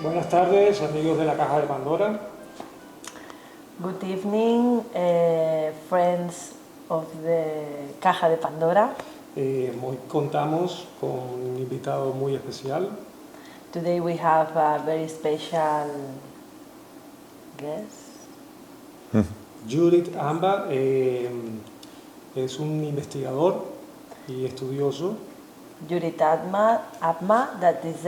Buenas tardes, amigos de la Caja de Pandora. Good evening, friends of the Caja de Pandora. Hoy contamos con un invitado muy especial. Today we have a very special guest. Juryt Abma es un investigador y estudioso. Juryt Abma, that is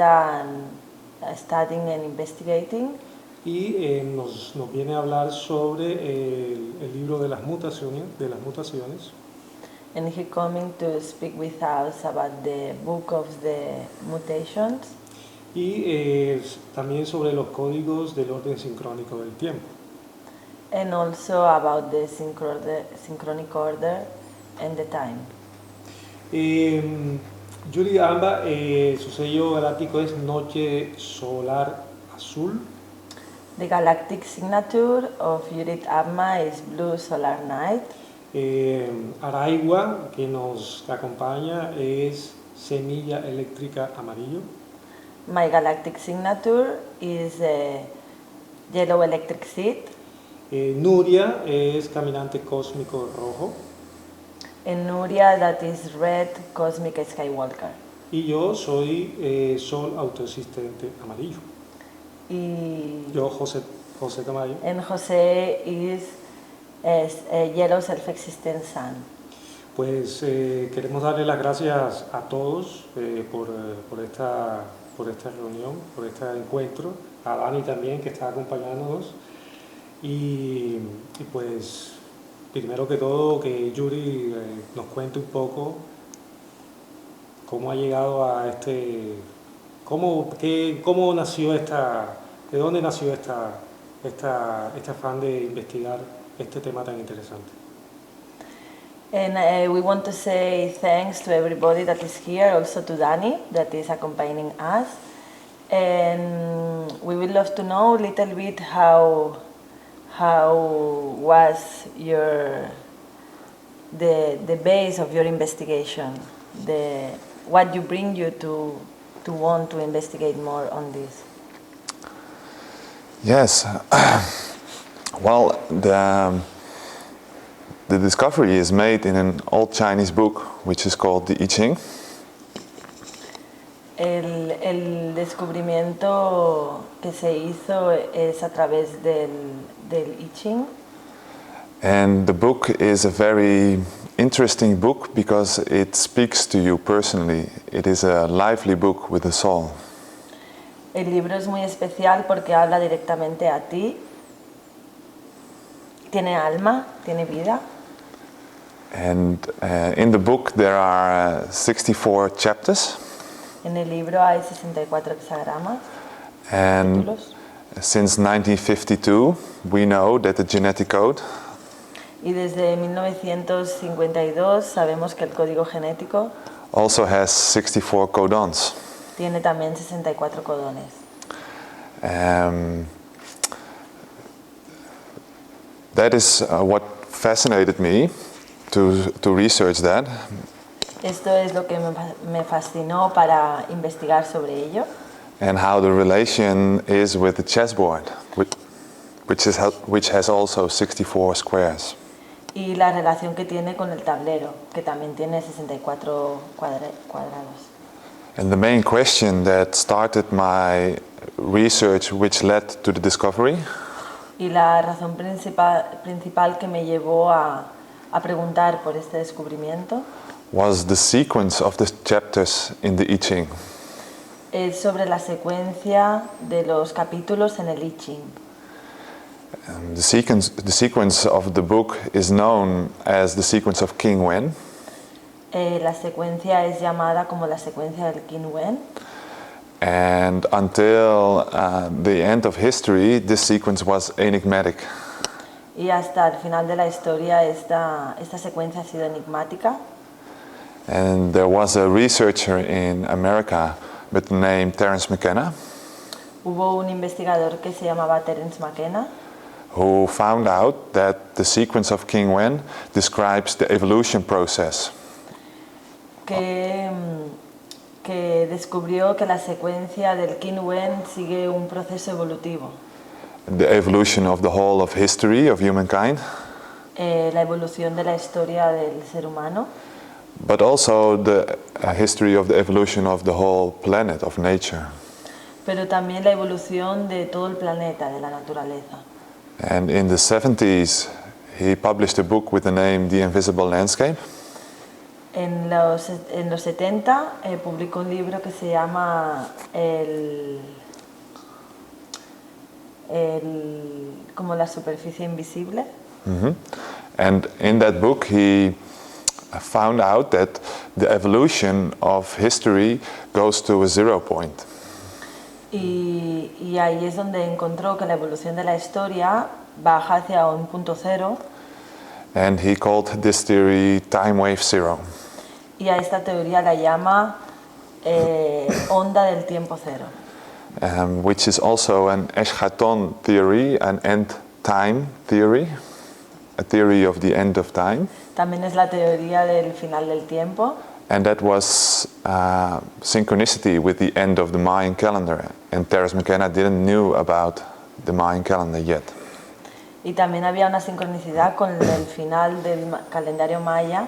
studying and investigating. Y nos viene a hablar sobre el libro de las mutaciones. And he coming to speak with us about the book of the mutations. Y también sobre los códigos del orden sincrónico del tiempo. And also about the synchronic order and the time. Juryt Abma, su sello galáctico es Noche Solar Azul. The galactic signature of Juryt Abma is Blue Solar Night. Araigua, que nos acompaña, es Semilla Eléctrica Amarillo. My galactic signature is Yellow Electric Seed. Nuria es Caminante Cósmico Rojo. And Nuria, that is Red Cosmic Skywalker. Y yo soy Sol Autoexistente Amarillo. Yo, José Tamayo. And José is Yellow Self-Existent Sun. Pues queremos darle las gracias a todos por esta reunión, por este encuentro, a Dani también que está acompañándonos y pues primero que todo que Juryt nos cuente un poco cómo ha llegado a cómo nació de dónde nació este afán de investigar este tema tan interesante. And we want to say thanks to everybody that is here, also to Dani that is accompanying us. And we would love to know a little bit how was the base of your investigation, what you bring you to want to investigate more on this. Yes, well, the discovery is made in an old Chinese book which is called the I Ching. El descubrimiento que se hizo es a través del I Ching. And the book is a very interesting book because it speaks to you personally. It is a lively book with a soul. El libro es muy especial porque habla directamente a ti. Tiene alma, tiene vida. And in the book there are 64 chapters. En el libro hay 64 hexagramas. And capítulos. Since 1952 we know that the genetic code Y desde 1952 sabemos que el código genético also has 64 codons. tiene también 64 codones. That is what fascinated me to research that. Esto es lo que me fascinó para investigar sobre ello. And how the relation is with the chessboard, which has also 64 squares. Y la relación que tiene con el tablero, que también tiene 64 cuadrados. And the main question that started my research, which led to the discovery, Y la razón principal que me llevó a preguntar por este descubrimiento was the sequence of the chapters in the I Ching. es sobre la secuencia de los capítulos en el I Ching. The sequence of the book is known as the sequence of King Wen. La secuencia es llamada como la secuencia del King Wen. And until the end of history, this sequence was enigmatic. Y hasta el final de la historia esta secuencia ha sido enigmática. And there was a researcher in America with the name Terence McKenna. Hubo un investigador que se llamaba Terence McKenna who found out that the sequence of King Wen describes the evolution process. que que descubrió que la secuencia del Qin-Wen sigue un proceso evolutivo. The evolution of the whole of history of humankind, La evolución de la historia del ser humano, but also the history of the evolution of the whole planet, of nature. pero también la evolución de todo el planeta, de la naturaleza. And in the 70s, he published a book with the name The Invisible Landscape. En los 70 publicó un libro que se llama como la superficie invisible. And in that book, he found out that the evolution of history goes to a 0 point. Y ahí es donde encontró que la evolución de la historia baja hacia un punto cero. And he called this theory time wave zero. Y a esta teoría la llama onda del tiempo cero. Which is also an eschaton theory, an end time theory, a theory of the end of time. También es la teoría del final del tiempo. And that was synchronicity with the end of the Mayan calendar. And Terence McKenna didn't know about the Mayan calendar yet. Y también había una sincronicidad con el final del calendario maya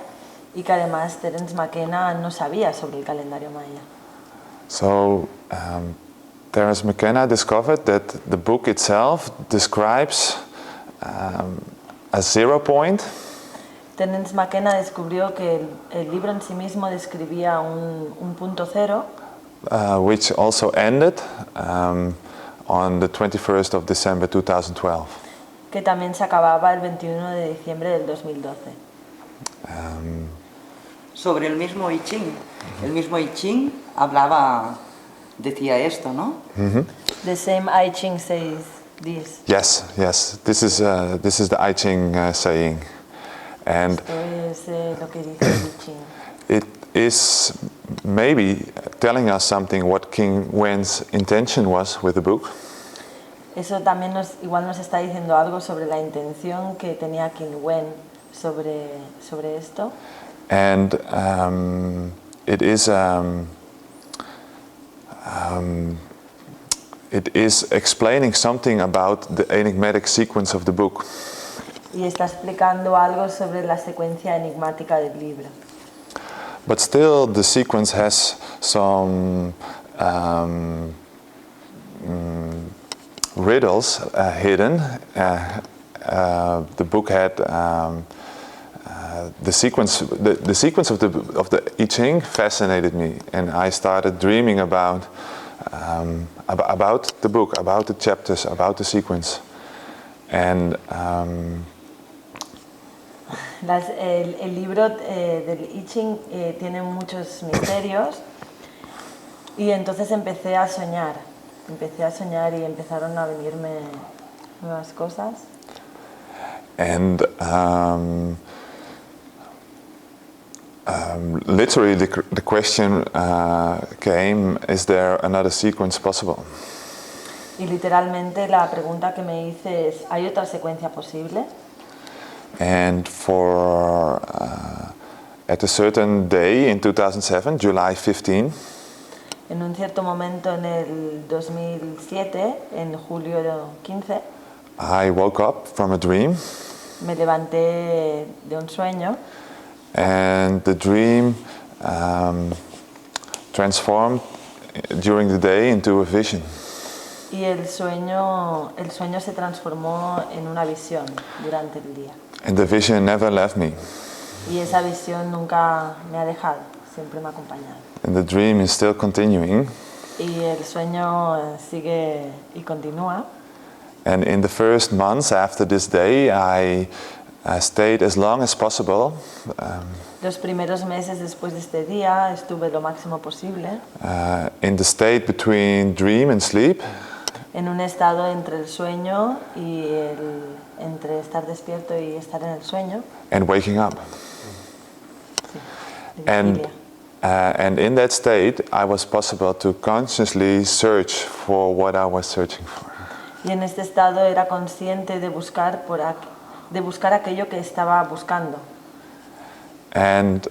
y que además Terence McKenna no sabía sobre el calendario maya. So Terence McKenna discovered that the book itself describes a 0 point. Terence McKenna descubrió que el libro en sí mismo describía un punto cero. Which also ended on the 21st of December 2012. Que también se acababa el 21 de diciembre del 2012. Sobre el mismo I Ching. El mismo I Ching decía esto, ¿no? The same I Ching says this. Yes, yes. This is the I Ching saying. And Esto es lo que dice el I Ching. it is maybe telling us something what King Wen's intention was with the book. Eso también igual nos está diciendo algo sobre la intención que tenía King Wen sobre esto. And it is explaining something about the enigmatic sequence of the book. Y está explicando algo sobre la secuencia enigmática del libro. But still, the sequence has some riddles hidden. The book had the sequence. The sequence of the I Ching fascinated me, and I started dreaming about the book, about the chapters, about the sequence, and. El libro del I Ching tiene muchos misterios y entonces empecé a soñar y empezaron a venirme nuevas cosas. And literally the question came, is there another sequence possible? Y literalmente la pregunta que me hice es, ¿hay otra secuencia posible? And for at a certain day in 2007, July 15, en un cierto momento en el 2007, en julio 15, I woke up from a dream. Me levanté de un sueño. And the dream transformed during the day into a vision. Y el sueño se transformó en una visión durante el día. And the vision never left me. Y esa visión nunca me ha dejado, siempre me ha acompañado. And the dream is still continuing. Y el sueño sigue y continúa. And in the first months after this day, I stayed as long as possible. Los primeros meses después de este día estuve lo máximo posible. In the state between dream and sleep. En un estado entre el sueño y entre estar despierto y estar en el sueño. And waking up. Sí, and in that state, I was possible to consciously search for what I was searching for. Y en este estado era consciente de buscar aquello que estaba buscando. And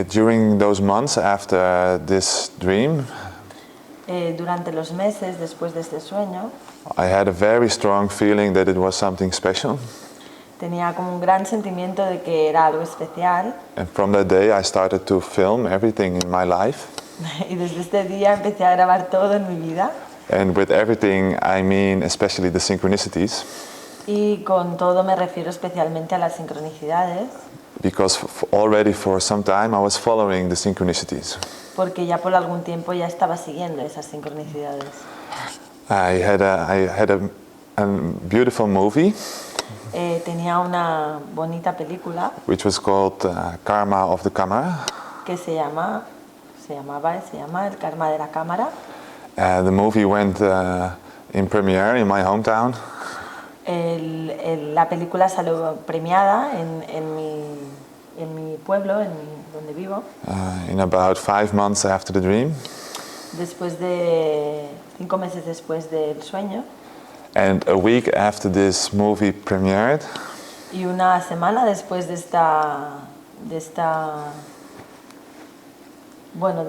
During those months after this dream, Durante los meses después de este sueño, I had a very strong feeling that it was something special. tenía como un gran sentimiento de que era algo especial. And from that day I started to film everything in my life. Y desde este día empecé a grabar todo en mi vida. And with everything I mean especially the synchronicities. Y con todo me refiero especialmente a las sincronicidades. Because already for some time I was following the synchronicities. Porque ya por algún tiempo ya estaba siguiendo esas sincronicidades. I had a beautiful movie. Tenía una bonita película Which was called Karma of the Camera. que se llama El Karma de la Cámara. The movie went in premiere in my hometown. La película salió premiada en mi pueblo, donde vivo. In about 5 months after the dream. Después de 5 meses después del sueño. And a week after this movie premiered. Y una semana después de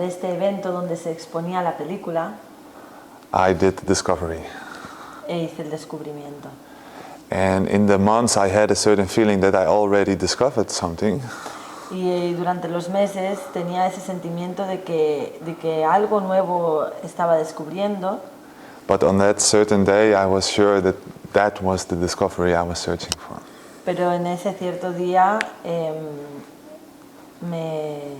este evento donde se exponía la película, I did the discovery. hice el descubrimiento. And in the months I had a certain feeling that I already discovered something. Y durante los meses tenía ese sentimiento de que algo nuevo estaba descubriendo. But on that certain day I was sure that that was the discovery I was searching for. Pero en ese cierto día me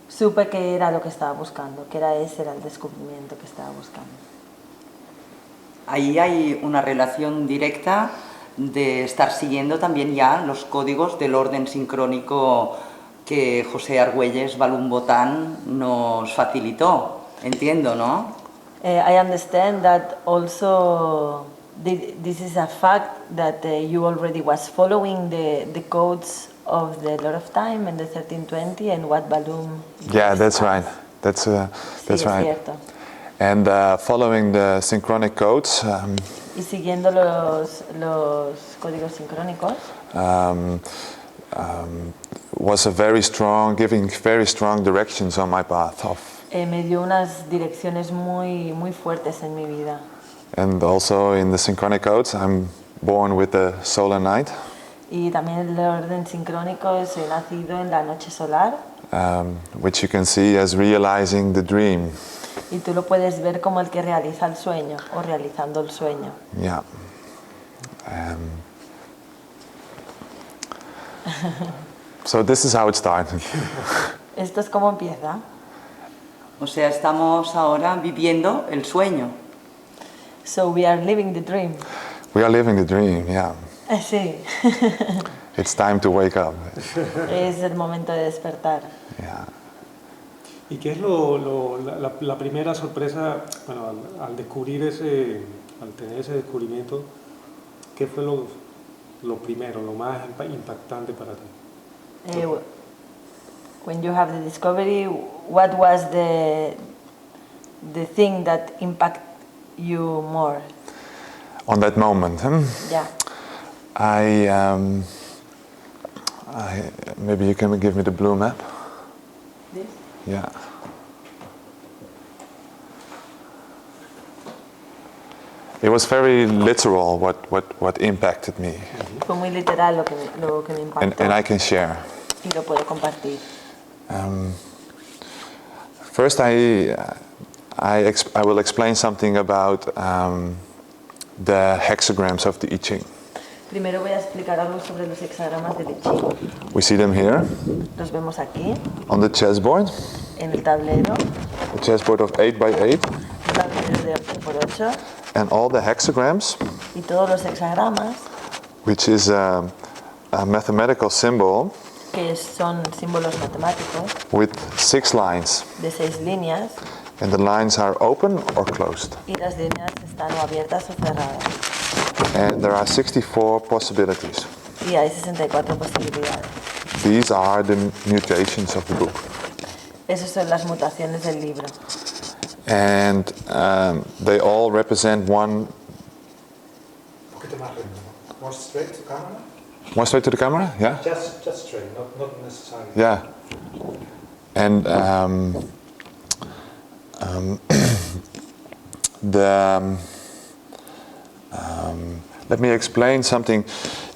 supe que era lo que estaba buscando, que ese era el descubrimiento que estaba buscando. Ahí hay una relación directa de estar siguiendo también ya los códigos del orden sincrónico que José Argüelles Balumbotán nos facilitó. Entiendo, ¿no? I understand that also this is a fact that you already was following the codes of the Lord of Time and the 1320 and what Balum. Yeah, that's right. That's right. Cierto. And following the synchronic codes. Y siguiendo los códigos sincrónicos. Was giving very strong directions on my path me dio unas direcciones muy fuertes en mi vida. And also in the synchronic codes, I'm born with the solar night. Y también en el orden sincrónico soy nacido en la noche solar. Which you can see as realizing the dream. Y tú lo puedes ver como el que realiza el sueño o realizando el sueño. Yeah. So this is how it started. Esto es como empieza. O sea, estamos ahora viviendo el sueño. So we are living the dream. We are living the dream, yeah. Sí. It's time to wake up. Es el momento de despertar. Yeah. ¿Y qué es la primera sorpresa, bueno, al descubrir al tener ese descubrimiento, qué fue lo primero, lo más impactante para ti? When you have the discovery, what was the thing that impacted you more? On that moment, Yeah. Maybe you can give me the blue map. This? Yeah. It was very literal what impacted me. Fue muy literal lo que me impactó. And I can share. Y lo puedo compartir. First, I will explain something about the hexagrams of the I Ching. Primero voy a explicar algo sobre los hexagramas del I Ching. We see them here. Los vemos aquí, On the chessboard. en el tablero. A chessboard of 8 by 8. Un tablero de 8x8. And all the hexagrams, Y todos los hexagramas, which is a mathematical symbol que son símbolos matemáticos, with 6 lines. de 6 líneas. And the lines are open or closed. Y las líneas están o abiertas o cerradas. And there are 64 possibilities. Y hay 64 posibilidades. These are the mutations of the book. Esas son las mutaciones del libro. And they all represent one. Un poquito más lento. More straight to camera. More straight to the camera? Yeah? Just straight, not necessarily. Yeah. And let me explain something.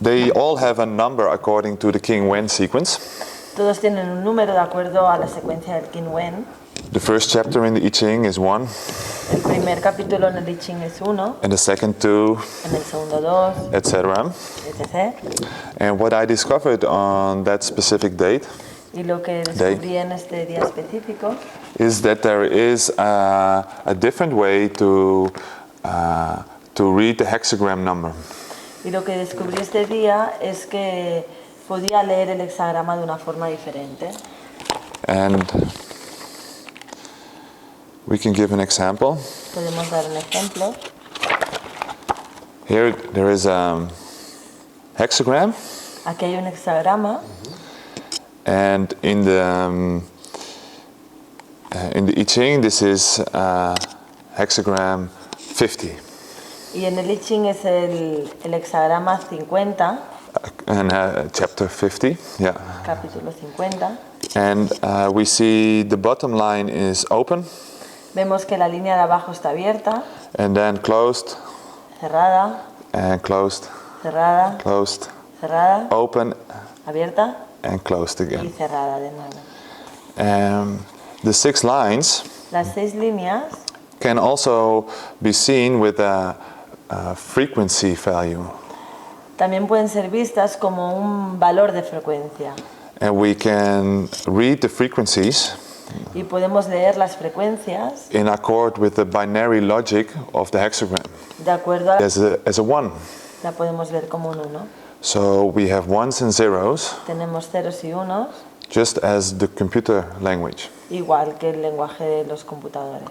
They all have a number according to the King-Wen sequence. Todos tienen un número de acuerdo a la secuencia del King-Wen. The first chapter in the I Ching is 1. El primer capítulo en el I Ching es 1, And the second 2, en el segundo 2, etc. etc. And what I discovered on that specific date Y lo que descubrí en este día específico is that there is a different way to read the hexagram number. Y lo que descubrí este día es que podía leer el hexagrama de una forma diferente. And we can give an example. Podemos dar un ejemplo. Here there is a hexagram, Aquí hay un hexagrama and in the I Ching this is hexagram 50. y en el I Ching es el hexagrama 50, And chapter 50, yeah. capítulo 50. And we see the bottom line is open, Vemos que la línea de abajo está abierta, and then closed, cerrada, and closed, cerrada, closed, cerrada, open, abierta and closed y again. cerrada de nuevo. The 6 lines Las 6 líneas can also be seen with a frequency value. también pueden ser vistas como un valor de frecuencia And we can read the frequencies y podemos leer las frecuencias in accord with the binary logic of the hexagram de acuerdo a as a 1. la podemos ver como un 1. So we have ones and zeros, Tenemos ceros y unos, just as the computer language. igual que el lenguaje de los computadores.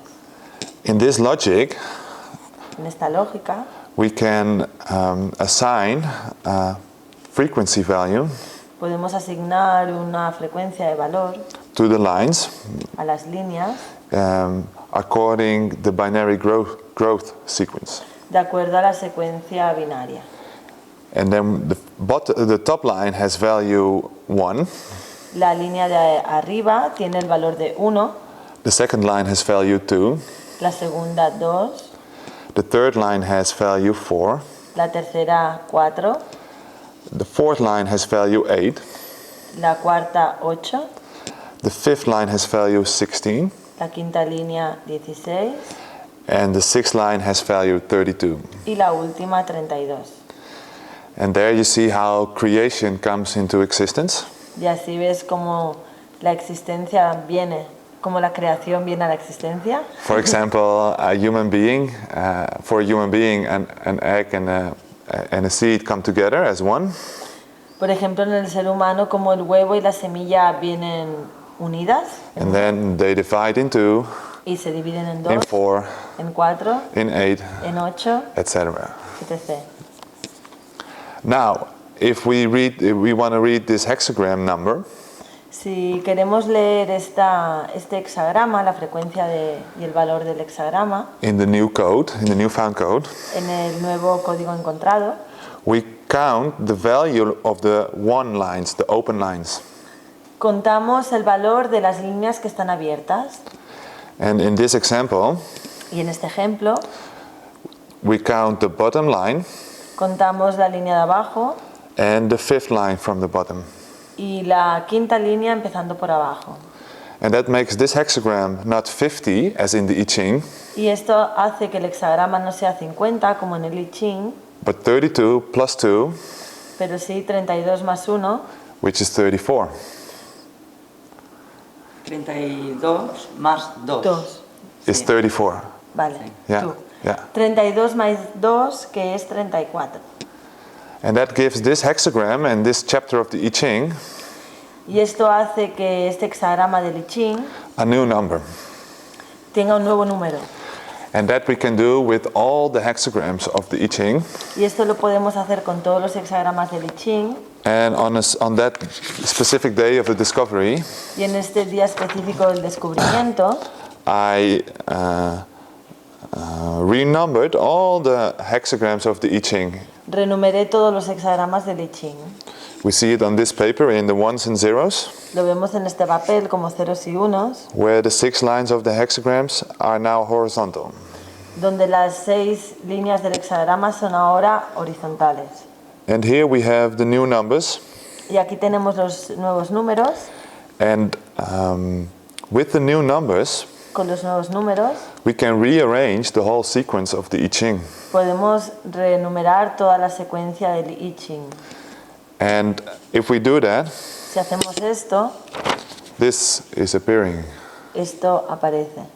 In this logic, En esta lógica we can assign a frequency value podemos asignar una frecuencia de valor to the lines a las líneas according the binary growth sequence. de acuerdo a la secuencia binaria. And then the top line has value 1, La línea de arriba tiene el valor de 1, the second line has value 2, la segunda 2, the third line has value 4, la tercera 4, the fourth line has value 8, la cuarta 8, the fifth line has value 16, la quinta línea 16 and the sixth line has value 32. y la última 32. And there you see how creation comes into existence. Y así ves cómo la existencia viene, cómo la creación viene a la existencia. For example, a human being, for a human being, an egg and a seed come together as one. Por ejemplo, en el ser humano, como el huevo y la semilla vienen unidas And then they divide in 2, y se dividen en in 2, 4, en 4, in 8, en 8, etc. etc. Now, if we want to read this hexagram number, Si queremos leer este hexagrama, la frecuencia y el valor del hexagrama, in the new code, in the newfound code, en el nuevo código encontrado, we count the value of the 1 lines, the open lines. contamos el valor de las líneas que están abiertas. And in this example, Y en este ejemplo, we count the bottom line contamos la línea de abajo and the fifth line from the bottom. y la quinta línea empezando por abajo. And that makes this hexagram not 50 as in the I Ching, Y esto hace que el hexagrama no sea 50 como en el I Ching, but 32 plus 2, pero sí 32 más 1, which is 34. 32 más 2. 2. Is 34. Vale, Yeah, tú. yeah. 32 más 2, que es 34. And that gives this hexagram and this chapter of the I Ching Y esto hace que este hexagrama del I Ching a new number. tenga un nuevo número. And that we can do with all the hexagrams of the I Ching. Y esto lo podemos hacer con todos los hexagramas del I Ching. And on that specific day of the discovery, Y en este día específico del descubrimiento, I renumbered all the hexagrams of the I Ching renumeré todos los hexagramas del I Ching. We see it on this paper in the ones and zeros, Lo vemos en este papel como ceros y unos, where the 6 lines of the hexagrams are now horizontal. donde las 6 líneas del hexagrama son ahora horizontales. And here we have the new numbers, Y aquí tenemos los nuevos números. and with the new numbers, Con los nuevos números we can rearrange the whole sequence of the I Ching. podemos renumerar toda la secuencia del I Ching. And if we do that, Si hacemos esto, this is appearing. esto aparece.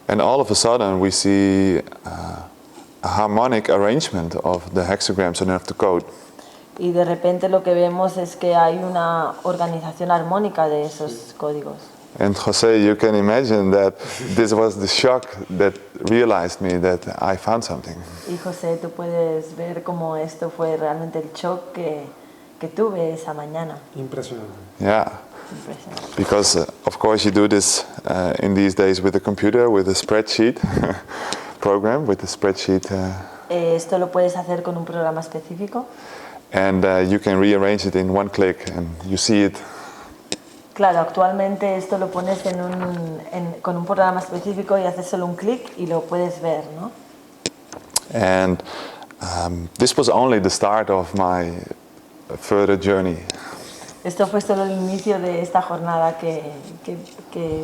And all of a sudden we see a harmonic arrangement of the hexagrams and of the code. Y de repente lo que vemos es que hay una organización armónica de esos códigos. And Jose, you can imagine that this was the shock that realized me that I found something. Y José, tú puedes ver cómo esto fue realmente el shock que tuve esa mañana. Impresionante. Yeah, Impresionante. because of course you do this in these days with a computer, with a spreadsheet program, with a spreadsheet, Esto lo puedes hacer con un programa específico. and you can rearrange it in one click and you see it. Claro, actualmente esto lo pones con un programa específico y haces solo un clic y lo puedes ver, ¿no? And this was only the start of my further journey. Esto fue solo el inicio de esta jornada que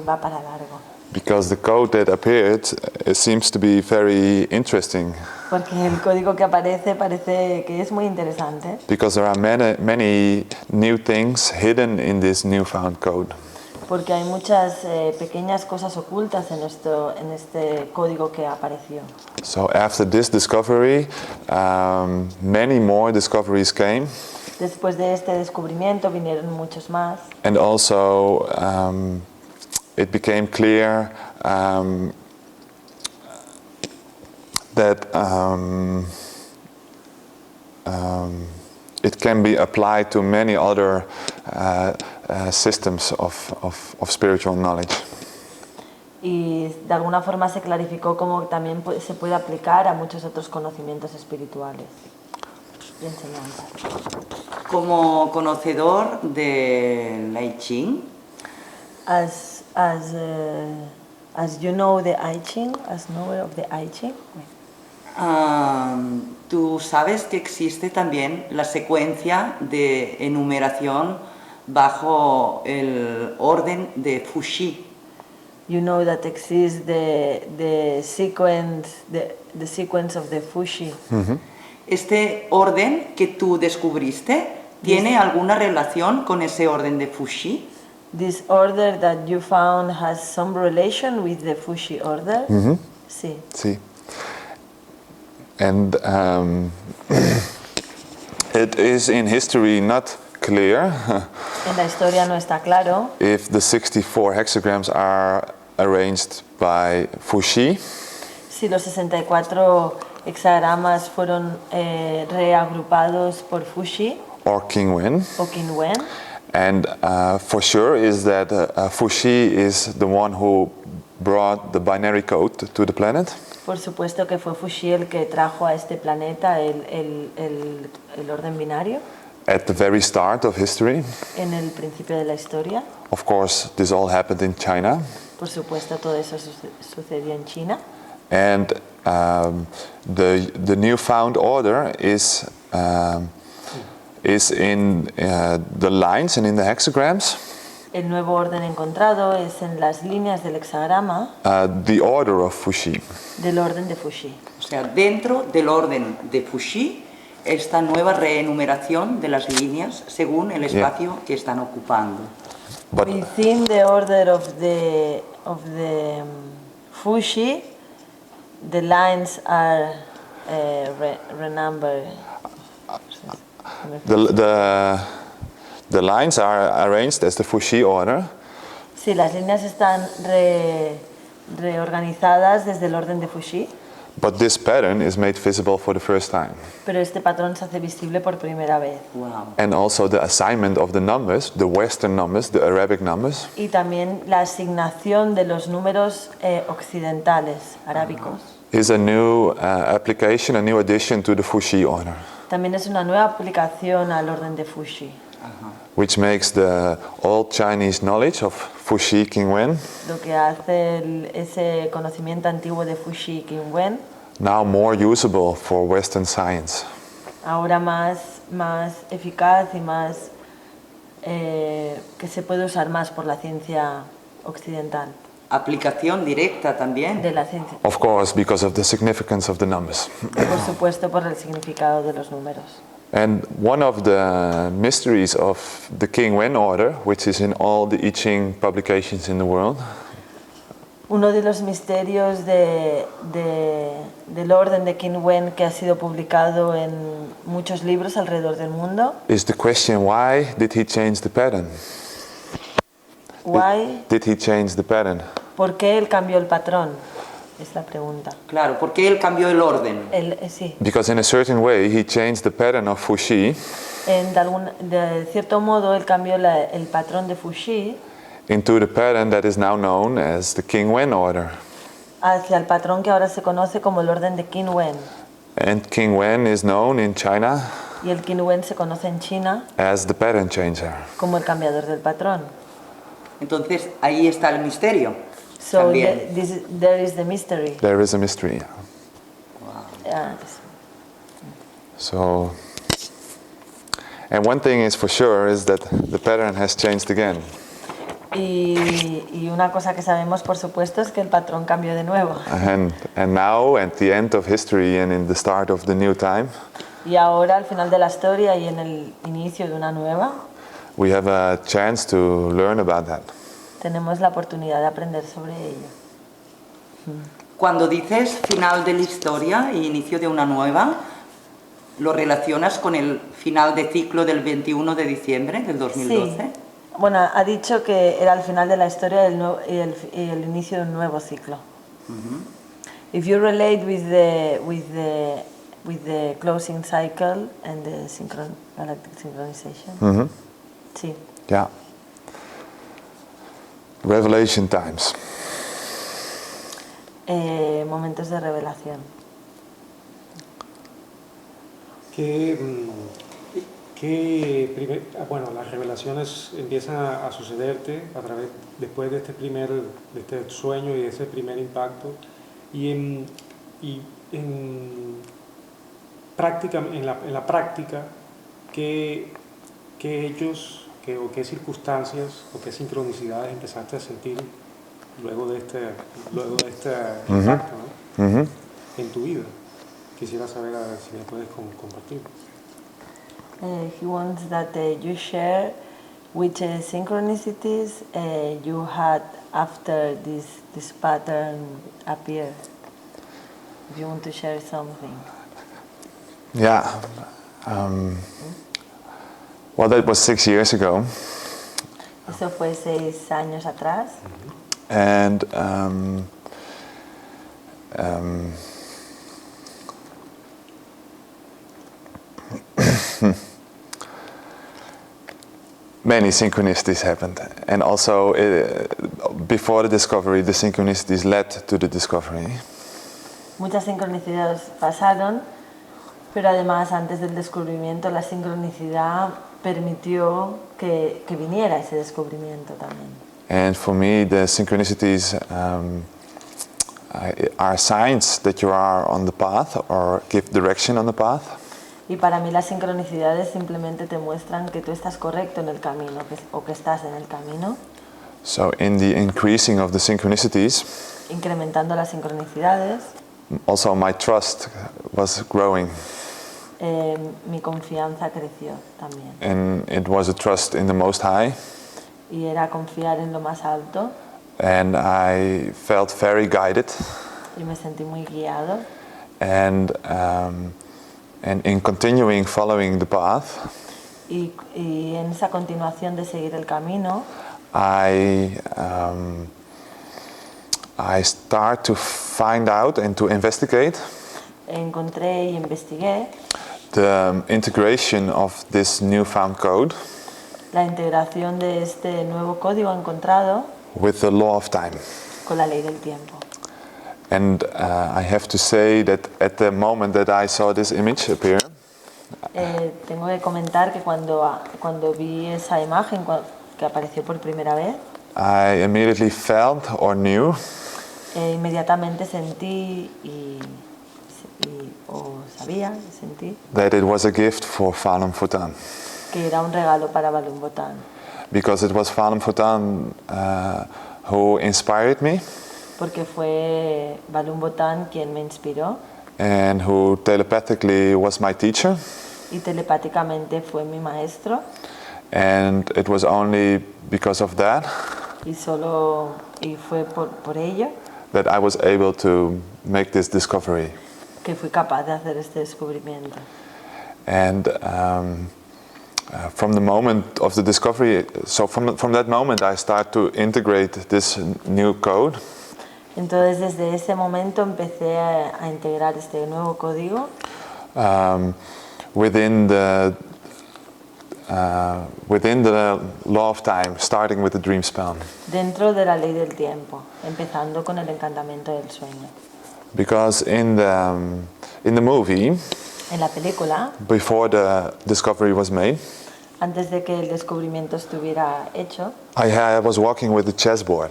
va para largo. Because the code that appeared seems to be very interesting. Porque el código que aparece parece que es muy interesante. Because there are many new things hidden in this newfound code. Porque hay muchas pequeñas cosas ocultas en este código que apareció. So after this discovery, many more discoveries came. Después de este descubrimiento vinieron muchos más. And also it became clear that it can be applied to many other systems of spiritual knowledge. Y de alguna forma se clarificó cómo también se puede aplicar a muchos otros conocimientos espirituales y enseñanzas. Como conocedor del I Ching, As you know the I Ching, as knower of the I Ching, tú sabes que existe también la secuencia de enumeración bajo el orden de Fuxi. you know that exists the sequence of the Fuxi. Este orden que tú descubriste, ¿tiene alguna relación con ese orden de Fuxi? This order that you found has some relation with the Fuxi order? Sí. See? And it is in history not clear En la historia no está claro if the 64 hexagrams are arranged by Fuxi si los 64 hexagramas fueron reagrupados por Fuxi or Qingwen. o Qinwen. And for sure is that Fuxi is the one who brought the binary code to the planet. Por supuesto que fue Fuxi el que trajo a este planeta el orden binario At the very start of history. en el principio de la historia. Of course, this all happened in China. Por supuesto todo eso sucedió en China. And the newfound order is in the lines and in the hexagrams. El nuevo orden encontrado es en las líneas del hexagrama The order of Fuxi. del orden de Fuxi. O sea, dentro del orden de Fuxi, esta nueva reenumeración de las líneas según el espacio que están ocupando. But Within the order of the Fuxi, the lines are renumbered. the lines are arranged as the Fuxi order. Sí, las líneas están reorganizadas desde el orden de Fuxi, But this pattern is made visible for the first time. pero este patrón se hace visible por primera vez. Wow. And also the assignment of the numbers, the Western numbers, the Arabic numbers, Y también la asignación de los números occidentales, arábicos. is a new application, a new addition to the Fuxi order, También es una nueva aplicación al orden de Fuxi, which makes the old Chinese knowledge of Fuxi Qingwen lo que hace ese conocimiento antiguo de Fuxi Qingwen now more usable for Western science. ahora más eficaz y más que se puede usar más por la ciencia occidental, Aplicación directa también. de la ciencia, Of course, because of the significance of the numbers. por supuesto por el significado de los números. And one of the mysteries of the Qingwen order, which is in all the I Ching publications in the world, Uno de los misterios del orden de Qingwen que ha sido publicado en muchos libros alrededor del mundo. is the question, why did he change the pattern? Why? Did he change the pattern? ¿Por qué él cambió el patrón? Es la pregunta. Claro, porque él cambió el orden. Sí. Because in a certain way he changed the pattern of Fuxi De cierto modo, él cambió el patrón de Fuxi into the pattern that is now known as the Qingwen order. hacia el patrón que ahora se conoce como el orden de Qingwen. And Qingwen is known in China Y el Qingwen se conoce en China as the pattern changer. como el cambiador del patrón. Entonces ahí está el misterio. So También. there is the mystery. There is a mystery. Yeah. So, and one thing is for sure is that the pattern has changed again. Y una cosa que sabemos, por supuesto, es que el patrón cambió de nuevo. And now, at the end of history and in the start of the new time, Y ahora, al final de la historia y en el inicio de una nueva, we have a chance to learn about that. tenemos la oportunidad de aprender sobre ello. Cuando dices final de la historia y inicio de una nueva, ¿lo relacionas con el final de ciclo del 21 de diciembre del 2012? Sí. Bueno, ha dicho que era el final de la historia y el inicio de un nuevo ciclo. If you relate with the closing cycle and the galactic synchronization. Sí. Yeah. Revelation times. Momentos de revelación. Bueno, las revelaciones empiezan a sucederte después de este sueño y de ese primer impacto, y en la práctica, ¿qué circunstancias o qué sincronicidades empezaste a sentir luego de este impacto, ¿no? En tu vida? Quisiera saber si me puedes compartir. He wants that you share which synchronicities you had after this pattern appeared. If you want to share something. Yeah. Well, that was 6 years ago. Eso fue 6 años atrás. And many synchronicities happened, and also before the discovery, the synchronicities led to the discovery. Muchas sincronicidades pasaron, pero además antes del descubrimiento la sincronicidad permitió que viniera ese descubrimiento también. And for me, the synchronicities are signs that you are on the path or give direction on the path. Y para mí las sincronicidades simplemente te muestran que tú estás correcto en el camino o que estás en el camino. So in the increasing of the synchronicities, Incrementando las sincronicidades, also my trust was growing. Mi confianza creció también. And it was a trust in the Most High. Y era confiar en lo más alto. And I felt very guided. Y me sentí muy guiado. And in continuing following the path, Y en esa continuación de seguir el camino, I start to find out and to investigate encontré y investigué the integration of this newfound code la integración de este nuevo código encontrado with the law of time. con la ley del tiempo. And I have to say that at the moment that I saw this image appear, Tengo que comentar que cuando vi esa imagen que apareció por primera vez, I immediately felt or knew inmediatamente sentí o sabía, sentí that it was a gift for Falun Phutan. que era un regalo para Balum Botán, Because it was Falun Phutan who inspired me porque fue Balum Botán quien me inspiró and who telepathically was my teacher. y telepáticamente fue mi maestro, And it was only because of that y fue por ello that I was able to make this discovery. que fui capaz de hacer este descubrimiento. And from the moment of the discovery, so from that moment I start to integrate this new code. Entonces desde ese momento empecé a integrar este nuevo código Within the law of time, starting with the dream spell. dentro de la ley del tiempo, empezando con el encantamiento del sueño. Because in the movie, En la película, before the discovery was made, antes de que el descubrimiento estuviera hecho, I was walking with the chessboard.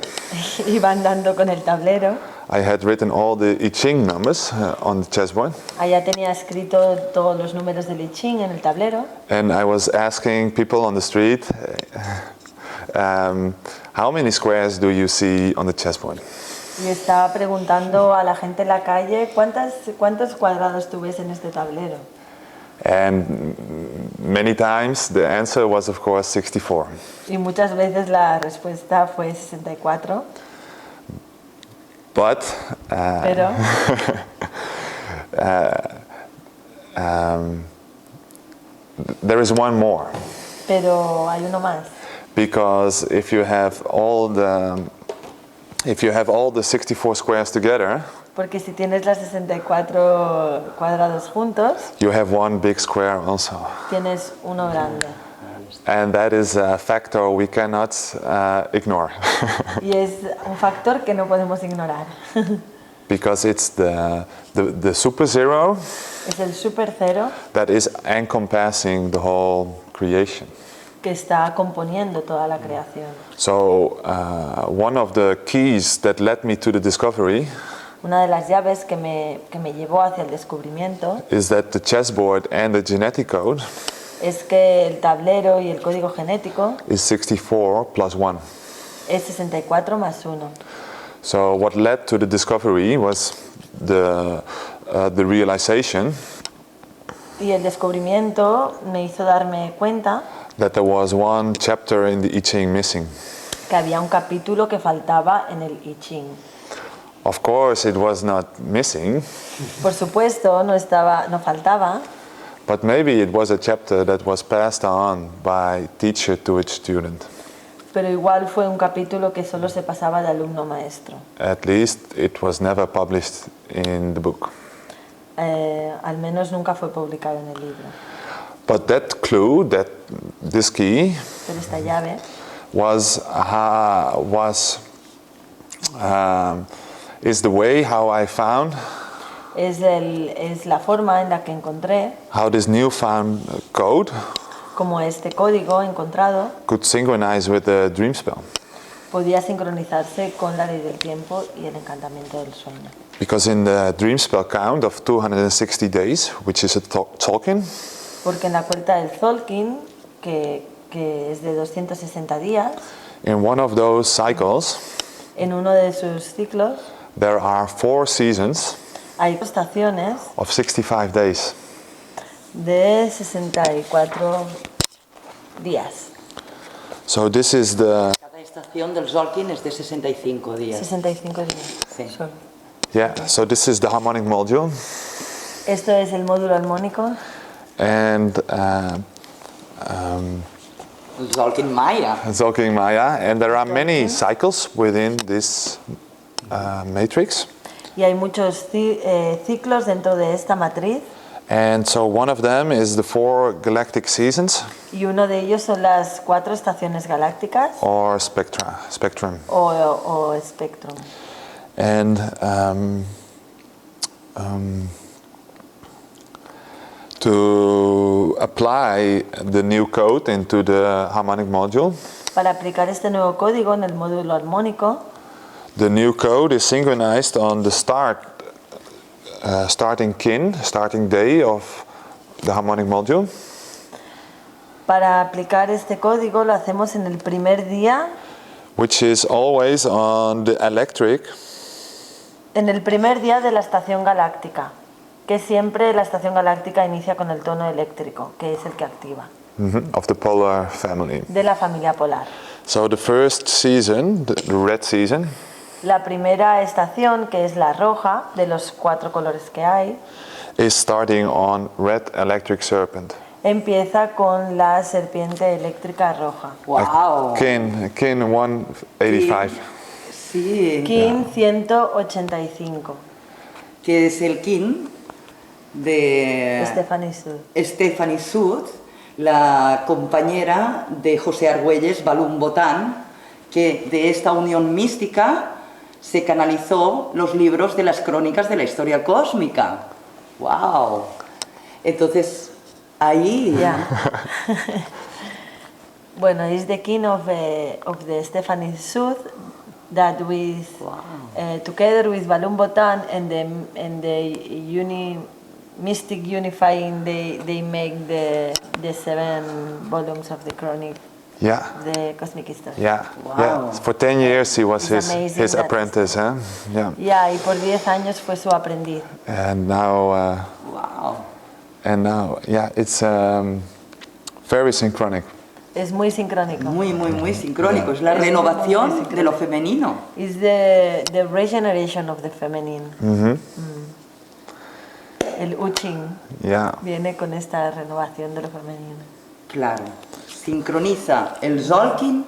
iba andando con el tablero. I had written all the I Ching numbers on the chessboard, Allá tenía escrito todos los números del I Ching en el tablero and I was asking people on the street, how many squares do you see on the chessboard? y estaba preguntando a la gente en la calle cuántos cuadrados tú ves en este tablero. And many times the answer was, of course, 64. Y muchas veces la respuesta fue 64, But pero there is one more, hay uno más. because if you have all the 64 squares together, Porque si tienes las 64 cuadrados juntos, you have one big square also. tienes uno grande. And that is a factor we cannot ignore. Y es un factor que no podemos ignorar. Because it's the super zero Es el super cero that is encompassing the whole creation. que está componiendo toda la creación. So one of the keys that led me to the discovery Una de las llaves que me llevó hacia el descubrimiento is that the chessboard and the genetic code es que el tablero y el código genético is 64 plus 1. es 64 más 1. So what led to the discovery was the realization Y el descubrimiento me hizo darme cuenta that there was one chapter in the I Ching missing. que había un capítulo que faltaba en el I Ching. Of course, it was not missing, Por supuesto, no faltaba, but maybe it was a chapter that was passed on by teacher to its student. pero igual fue un capítulo que solo se pasaba de alumno a maestro. At least it was never published in the book. Al menos nunca fue publicado en el libro. But that clue, this key, Pero esta llave is the way how I found es la forma en la que encontré how this newfound code como este código encontrado could synchronize with the dream spell. podía sincronizarse con la ley del tiempo y el encantamiento del sueño. Because in the dream spell count of 260 days, which is a Tolkien, Porque en la cuenta del Tzolk'in, que es de 260 días, in one of those cycles, en uno de sus ciclos there are 4 seasons hay estaciones of 65 days. de 64 días. So this is the, Cada estación del Tzolk'in es de 65 días. 65 días. Sí. Solo. so this is the harmonic module. Esto es el módulo armónico. And Tzolk'in Maya. Tolkien Maya, and there are many cycles within this matrix. Y hay muchos ciclos dentro de esta matriz. And so one of them is the 4 galactic seasons, Y uno de ellos son las 4 estaciones galácticas or spectrum. o espectrum. And to apply the new code into the harmonic module, Para aplicar este nuevo código en el módulo armónico, the new code is synchronized on the starting day of the harmonic module. para aplicar este código lo hacemos en el primer día, Which is always on the electric, en el primer día de la estación galáctica, que siempre la estación galáctica inicia con el tono eléctrico, que es el que activa, of the polar family. de la familia polar. So the first season, the red season, La primera estación, que es la roja, de los 4 colores que hay, is starting on red electric serpent. empieza con la serpiente eléctrica roja. ¡Wow! Kin 185. Sí, Kin 185. que es el kin de Stephanie Sud. Sud, la compañera de José Argüelles Balún-Botán, que de esta unión mística se canalizó los libros de las crónicas de la historia cósmica. ¡Wow! Entonces, ahí... Yeah. Bueno, is the king of the Stephanie Sud that with together with Balún-Botán and the mystic unifying they make the 7 volumes of the chronic, Yeah. the cosmic history. Yeah. Wow. Yeah. For 10 years he was It's amazing his that- apprentice, huh? Yeah. Yeah, y por 10 años fue su aprendiz. And now ¡Wow! yeah, it's very synchronic. Es muy sincrónico. Muy, muy, muy sincrónico. Es la Es muy renovación sincrónico. de lo femenino. Is the regeneration of the feminine. El U Ching Yeah. viene con esta renovación de lo femenino. Claro. Sincroniza el Zolkin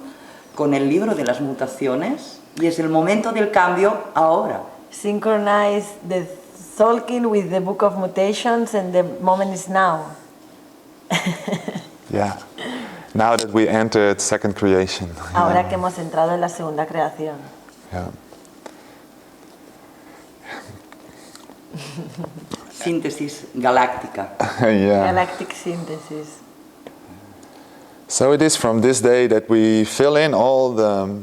con el libro de las mutaciones y es el momento del cambio ahora. Synchronize the Tolkien with the Book of Mutations and the moment is now. Yeah. Now that we entered second creation. Ahora que hemos entrado en la segunda creación. Yeah. Síntesis galáctica. Yeah. Galactic Synthesis. So it is from this day that we fill in all the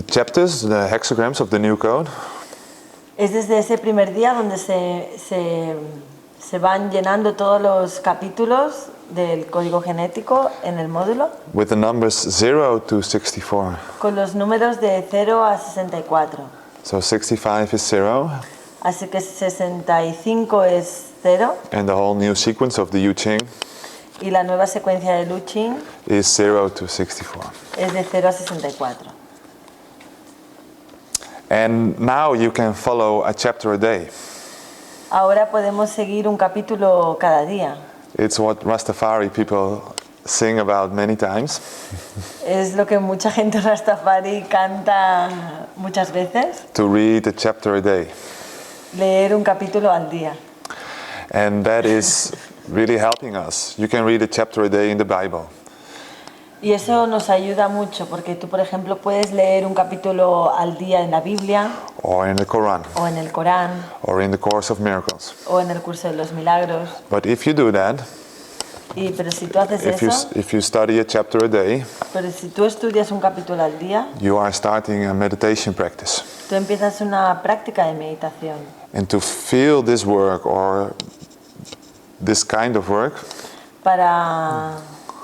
chapters, the hexagrams of the new code, Es desde ese primer día donde se van llenando todos los capítulos del código genético en el módulo with the numbers 0 to 64. con los números de 0 a 64. So 65 is 0, Así que 65 es 0 and the whole new sequence of the U Ching y la nueva secuencia del U Ching is 0 to 64. es de 0 a 64. And now you can follow a chapter a day. Ahora podemos seguir un capítulo cada día. It's what Rastafari people sing about many times. Es lo que mucha gente Rastafari canta muchas veces, To read a chapter a day. leer un capítulo al día. And that is really helping us. You can read a chapter a day in the Bible. Y eso nos ayuda mucho porque tú, por ejemplo, puedes leer un capítulo al día en la Biblia Or in the Quran, o en el Corán or in the Course of Miracles. o en el curso de los milagros. But if you do that, Pero si tú haces eso, if you study a chapter a day, pero si tú estudias un capítulo al día, you are starting a meditation practice. tú empiezas una práctica de meditación. And to feel this work or this kind of work,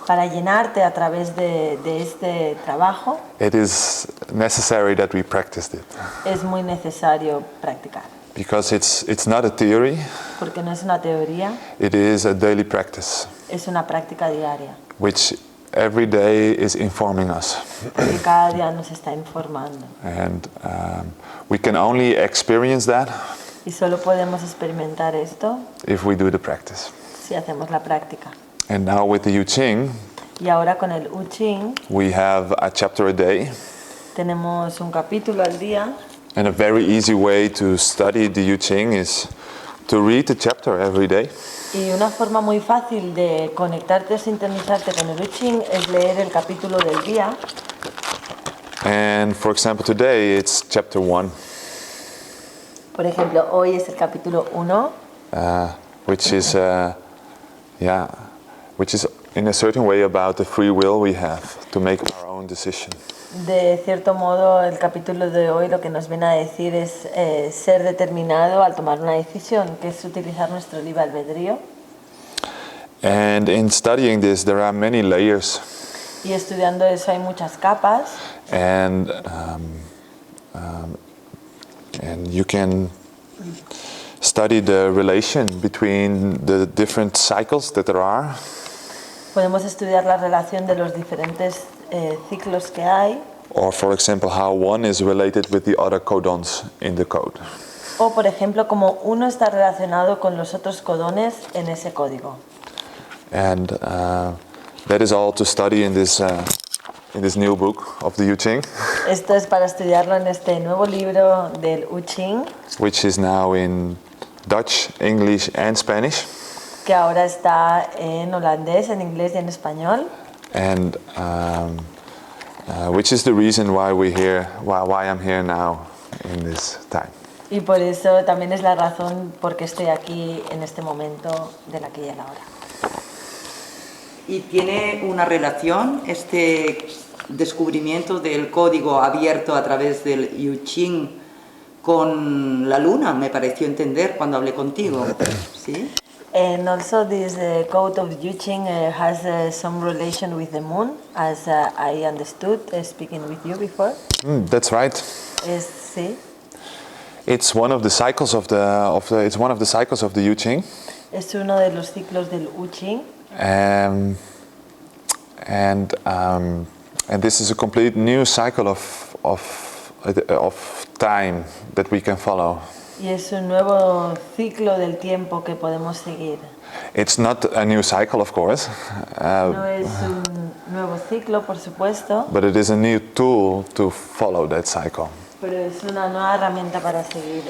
Para llenarte a través de este trabajo, it is necessary that we practice it. es muy necesario practicar. Because it's not a theory, Porque no es una teoría, it is a daily practice, es una práctica diaria. which every day is informing us. Que cada día nos está informando. And we can only experience that Y solo podemos experimentar esto if we do the practice. si hacemos la práctica. And now with the U Ching, Y ahora con el U Ching we have a chapter a day. tenemos un capítulo al día. And a very easy way to study the U Ching is to read the chapter every day. Y una forma muy fácil de conectarte o sintonizarte con el U Ching es leer el capítulo del día. And for example, today it's chapter 1, Por ejemplo, hoy es el capítulo 1, which is which is in a certain way about the free will we have to make our own decision. De cierto modo, el capítulo de hoy lo que nos viene a decir es ser determinado al tomar una decisión, que es utilizar nuestro libre albedrío. And in studying this, there are many layers. Y estudiando eso hay muchas capas. And you can study the relation between the different cycles that there are. Podemos estudiar la relación de los diferentes ciclos que hay. Or for example, how one is related with the other codons in the code. O por ejemplo, como uno está relacionado con los otros codones en ese código. And that is all to study in this new book of the U Ching, Esto es para estudiarlo en este nuevo libro del U Ching, which is now in Dutch, English and Spanish. que ahora está en holandés, en inglés y en español. And which is the reason why why I'm here now in this time. Y por eso también es la razón por qué estoy aquí en este momento del aquí y el ahora. ¿Y tiene una relación este descubrimiento del código abierto a través del U Ching con la luna? Me pareció entender cuando hablé contigo. ¿Sí? And also this code of U Ching has some relation with the moon, as I understood speaking with you before. That's right. Sí. It's one of the cycles of it's one of the cycles of the U Ching. Es uno de los ciclos del U Ching. And this is a complete new cycle of time that we can follow. Y es un nuevo ciclo del tiempo que podemos seguir. It's not a new cycle, of course. No es un nuevo ciclo, por supuesto, But it is a new tool to follow that cycle. pero es una nueva herramienta para seguir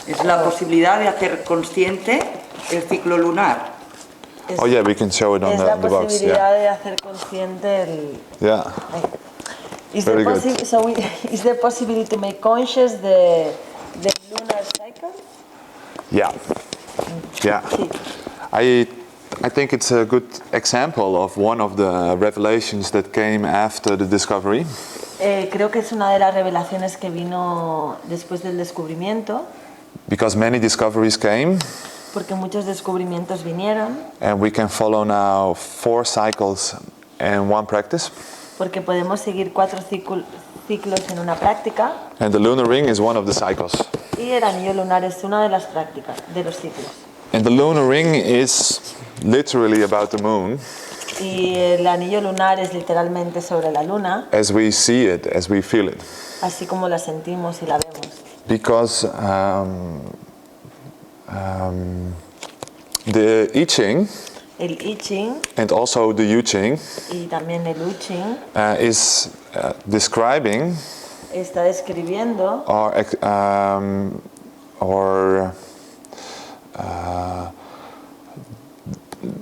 Es la posibilidad de hacer consciente el ciclo lunar. Es, Oh yeah, we can show it on es la the box. posibilidad Yeah. de hacer consciente el. Yeah. Is Very there good. is there possibility to make conscious the lunar cycle? Yeah. Yeah. Sí. I think it's a good example of one of the revelations that came after the discovery. Creo que es una de las revelaciones que vino después del descubrimiento, Because many discoveries came, porque muchos descubrimientos vinieron, and we can follow now 4 cycles in one practice. porque podemos seguir 4 ciclos en una práctica, And the lunar ring is one of the cycles. y el anillo lunar es una de las prácticas, de los ciclos. And the lunar ring is literally about the moon, Y el anillo lunar es literalmente sobre la luna, as we see it, as we feel it. así como la sentimos y la vemos. Because the I Ching El I Ching and also the U Ching y también el U Ching is describing está describiendo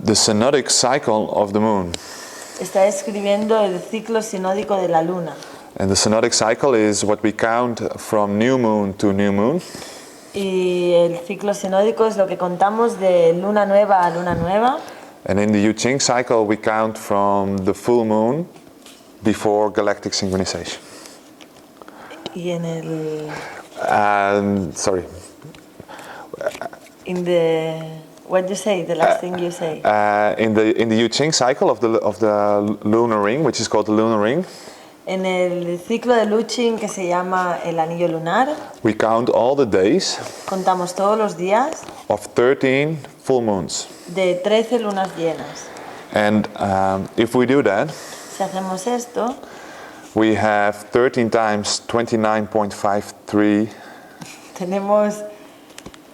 the synodic cycle of the moon. Está describiendo el ciclo sinódico de la luna. And the synodic cycle is what we count from new moon to new moon. Y el ciclo sinódico es lo que contamos de luna nueva a luna nueva. And in the U Ching cycle, we count from the full moon before galactic synchronization. Y en el Sorry. in the what you say, the last thing you say. In the U Ching cycle of the lunar ring, which is called the lunar ring, En el ciclo de U Ching, que se llama el anillo lunar, we count all the days contamos todos los días of 13 full moons. de 13 lunas llenas. And if we do that, Si hacemos esto, we have 13 times 29.53, tenemos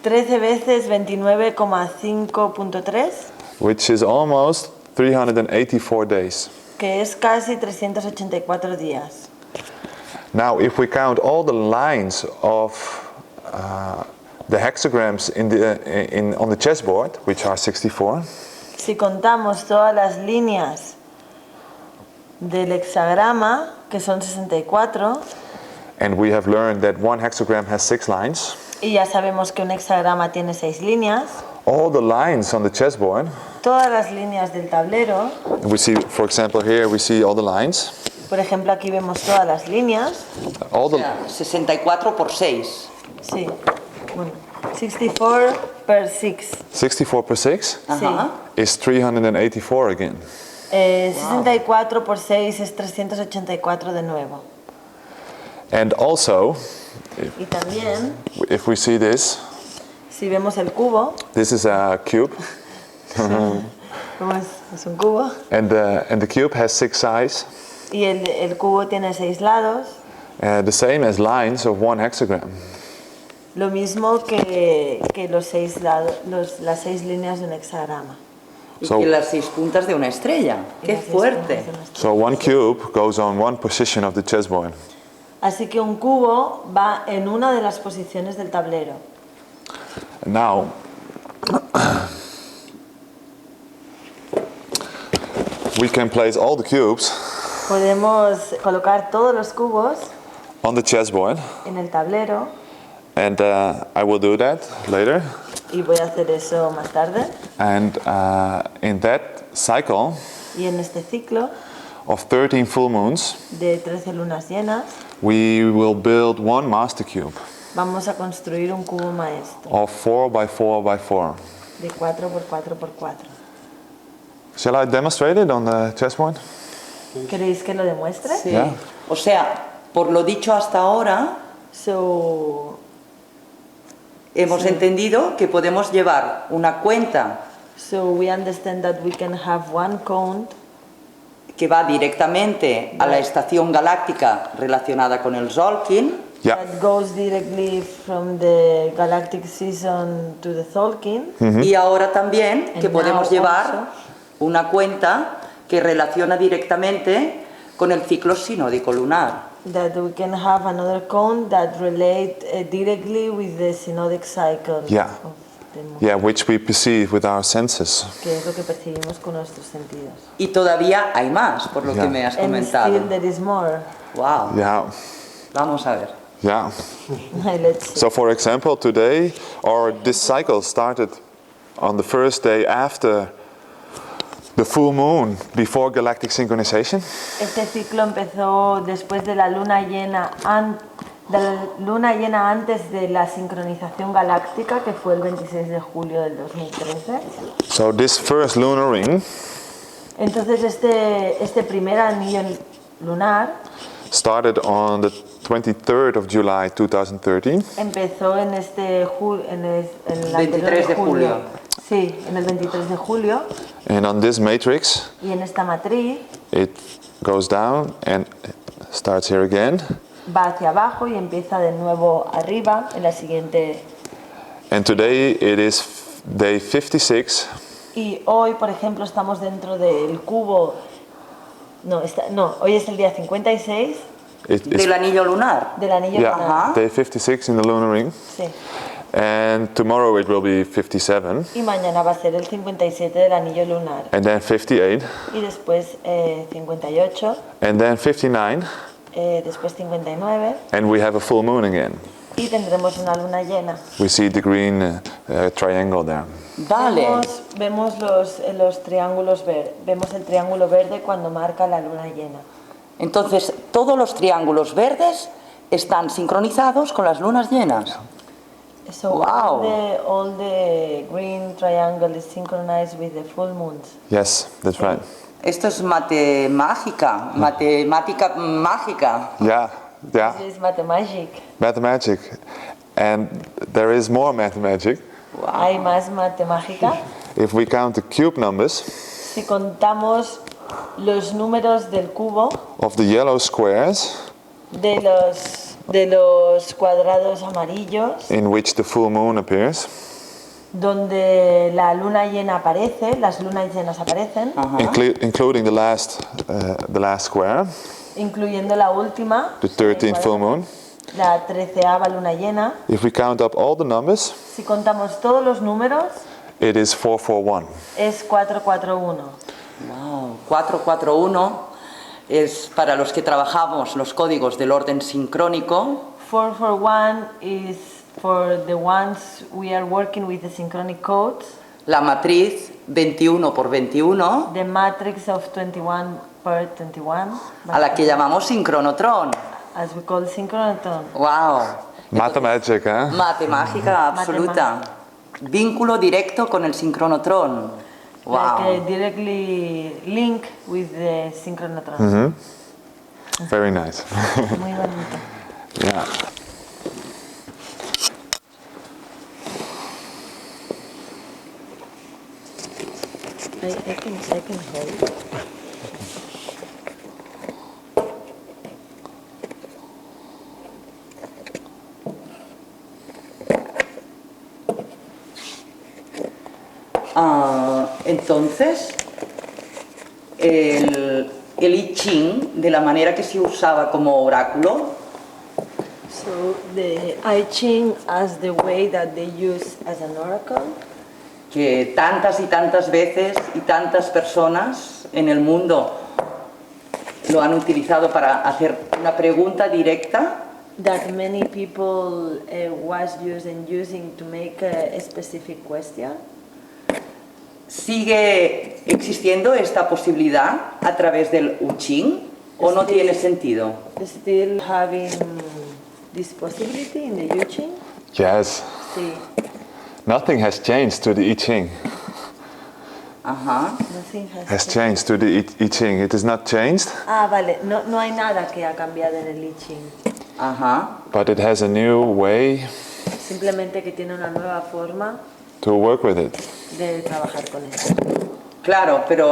13 veces 29,5.3, which is almost 384 days. que es casi 384 días. Now, if we count all the lines of the hexagrams on the chessboard, which are 64, Si contamos todas las líneas del hexagrama, que son 64, and we have learned that one hexagram has 6 lines. y ya sabemos que un hexagrama tiene 6 líneas. All the lines on the chessboard, Todas las líneas del tablero, we see, for example, here we see all the lines. por ejemplo aquí vemos todas las líneas. All O the, sea, 64 por 6. Sí, bueno, 64 per 6. 64 per 6 Ajá. is 384 again. 64 por 6 es 384 de nuevo. And also, Y también, if we see this, si vemos el cubo, this is a cube, ¿cómo es? Es un cubo. and the cube has 6 sides, Y el cubo tiene 6 lados, the same as lines of one hexagram. lo mismo que los 6 lados, las 6 líneas de un hexagrama. Y So- que las 6 puntas de una estrella. Y ¡Qué las 6 puntas fuerte! de una estrella. So one cube goes on one position of the chessboard. Así que un cubo va en una de las posiciones del tablero. And now, we can place all the cubes Podemos colocar todos los cubos on the chessboard, en el tablero, and I will do that later. y voy a hacer eso más tarde. And in that cycle Y en este ciclo of 13 full moons, de 13 lunas llenas, we will build one master cube vamos a construir un cubo maestro of 4 by 4 by 4. de 4 por 4 por 4. Shall I demonstrate it on the chessboard? ¿Queréis que lo demuestre? Sí. Ya. O sea, por lo dicho hasta ahora, So, hemos entendido que podemos llevar una cuenta so we understand that we can have one count que va directamente a la estación galáctica relacionada con el Tzolk'in, Yeah. that goes directly from the galactic season to the Tzolk'in. y ahora también que And podemos now llevar una cuenta que relaciona directamente con el ciclo sinódico lunar. That we can have another count that relate directly with the synodic cycle Yeah. of the moon, Yeah, which we perceive with our senses. que es lo que percibimos con nuestros sentidos. Y todavía hay más, por lo Ya. que me has And comentado. still there is more. Wow. Yeah, Vamos a ver. yeah. Let's see. So for example, today, or this cycle started on the first day after the full moon, before galactic synchronization. Este ciclo empezó después de la luna llena, antes de la sincronización galáctica, que fue el 26 de julio del 2013. So this first lunar ring Entonces este primer anillo lunar started on the 23rd of July 2013. empezó en el 23 de julio. Sí, en el 23 de julio. And on this matrix, Y en esta matriz it goes down and starts here again. va hacia abajo y empieza de nuevo arriba en la siguiente. And today it is day 56. Y hoy, por ejemplo, estamos dentro del cubo. No, hoy es el día 56 It is Del anillo lunar. del anillo yeah, lunar. day 56 in the lunar ring. Sí. And tomorrow it will be 57. Y mañana va a ser el 57 del anillo lunar. And then 58. Y después 58, And then 59. después 59 And we have a full moon again. y tendremos una luna llena. We see the green triangle there. Vale. Vemos los triángulos verdes. Vemos el triángulo verde cuando marca la luna llena. Entonces, todos los triángulos verdes están sincronizados con las lunas llenas. So Wow. all the green triangle is synchronized with the full moons. Yes, that's right. Esto es matemática mágica. Yeah, yeah. This is mate-mágico. Mathemagic. And there is more mathemagic. Hay más mate-mágica. If we count the cube numbers Si contamos los números del cubo of the yellow squares de los cuadrados amarillos, in which the full moon appears, donde la luna llena aparece, las lunas llenas aparecen, including the last square, incluyendo la última, the 13th full moon. la 13ª luna llena. If we count up all the numbers, Si contamos todos los números, it is 441. es 441. Wow, 441. es para los que trabajamos los códigos del orden sincrónico. 441 is for the ones we are working with the synchronic codes. La matriz 21 por 21, The matrix of 21 per 21. a la que llamamos sincronotron. As we call synchronotron. ¡Wow! Mate-mágico, ¿eh? Mate-mágica absoluta. Vínculo directo con el sincronotron. ¡Wow! Like directly link with the synchrotron. Very nice. Muy bonito. Yeah. I can hold. Entonces, el I Ching, de la manera que se usaba como oráculo, So the I Ching as the way that they use as an oracle, que tantas y tantas veces y tantas personas en el mundo lo han utilizado para hacer una pregunta directa, that many people was using to make a specific question. ¿sigue existiendo esta posibilidad a través del U Ching o no tiene sentido? Still having this possibility in the U Ching? Yes. Sí. Nothing has changed to the I Ching. Ajá. Nothing Has changed to the I Ching. It is not changed, Ah, vale. No hay nada que ha cambiado en el I Ching. Ajá. but it has a new way Simplemente que tiene una nueva forma to work with it. de trabajar con él. Claro, pero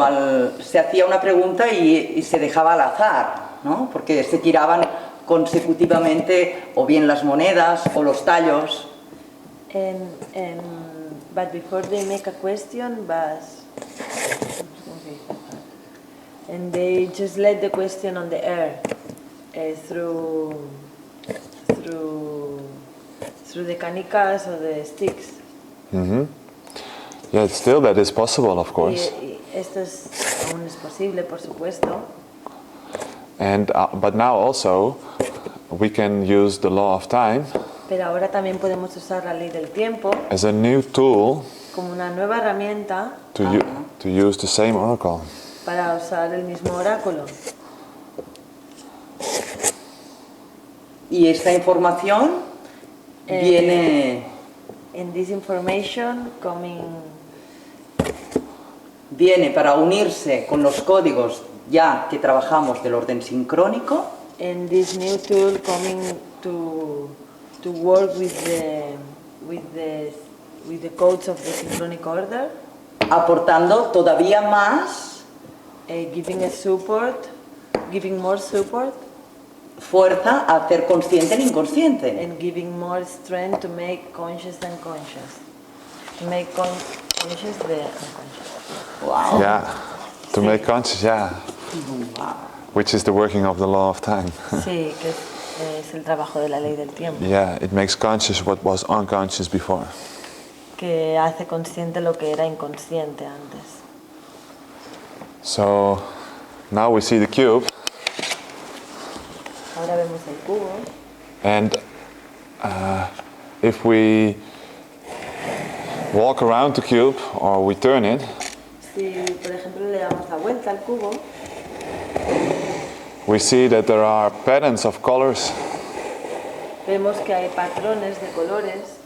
se hacía una pregunta y se dejaba al azar, ¿no? Porque se tiraban consecutivamente o bien las monedas o los tallos. But before they make a question, and they just let the question on the air through the canicas or the sticks. Yeah, still that is possible, of course. Y esto aún es posible, por supuesto. And but now also we can use the law of time Pero ahora también podemos usar la ley del tiempo as a new tool como una nueva herramienta to use the same oracle. para usar el mismo oráculo. Y esta información viene And this information viene para unirse con los códigos ya que trabajamos del orden sincrónico, and this new tool coming to work with the codes of the synchronic order, aportando todavía más giving more support fuerza a hacer consciente el inconsciente. and giving more strength to make conscious the unconscious. To make conscious the unconscious. Wow. Yeah, to make conscious, yeah. Which is the working of the law of time. Sí, que es el trabajo de la ley del tiempo, Yeah, it makes conscious what was unconscious before. que hace consciente lo que era inconsciente antes. So now we see the cube, Ahora vemos el cubo. and if we walk around the cube or we turn it, Si, por ejemplo, le damos la vuelta al cubo, we see that there are patterns of colors vemos que hay patrones de colores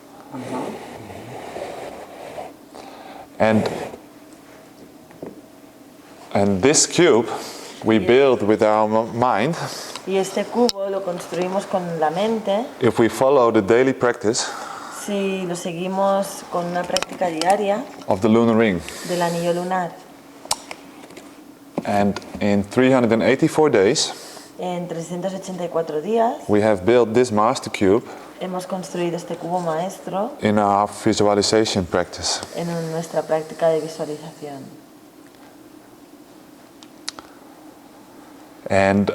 and this cube we build with our mind y este cubo lo construimos con la mente. if we follow the daily practice Si lo seguimos con una práctica diaria of the lunar ring. del anillo lunar, And in 384 days en 384 días we have built this master cube hemos construido este cubo maestro in our visualization practice. en nuestra práctica de visualización. And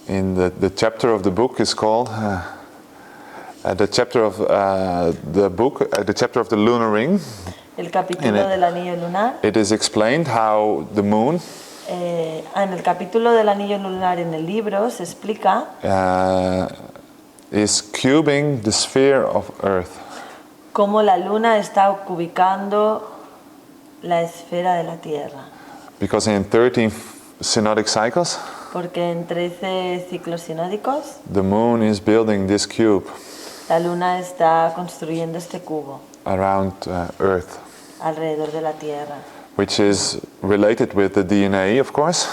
in the chapter of the book is called the chapter of the book, the chapter of the lunar ring. El capítulo del anillo lunar It is explained how the moon En el capítulo del anillo lunar en el libro se explica is cubing the sphere of Earth. cómo la luna está cubicando la esfera de la Tierra. Because in 13 synodic cycles, Porque en 13 ciclos sinódicos, the moon is building this cube la luna está construyendo este cubo around Earth, alrededor de la Tierra, which is related with the DNA, of course,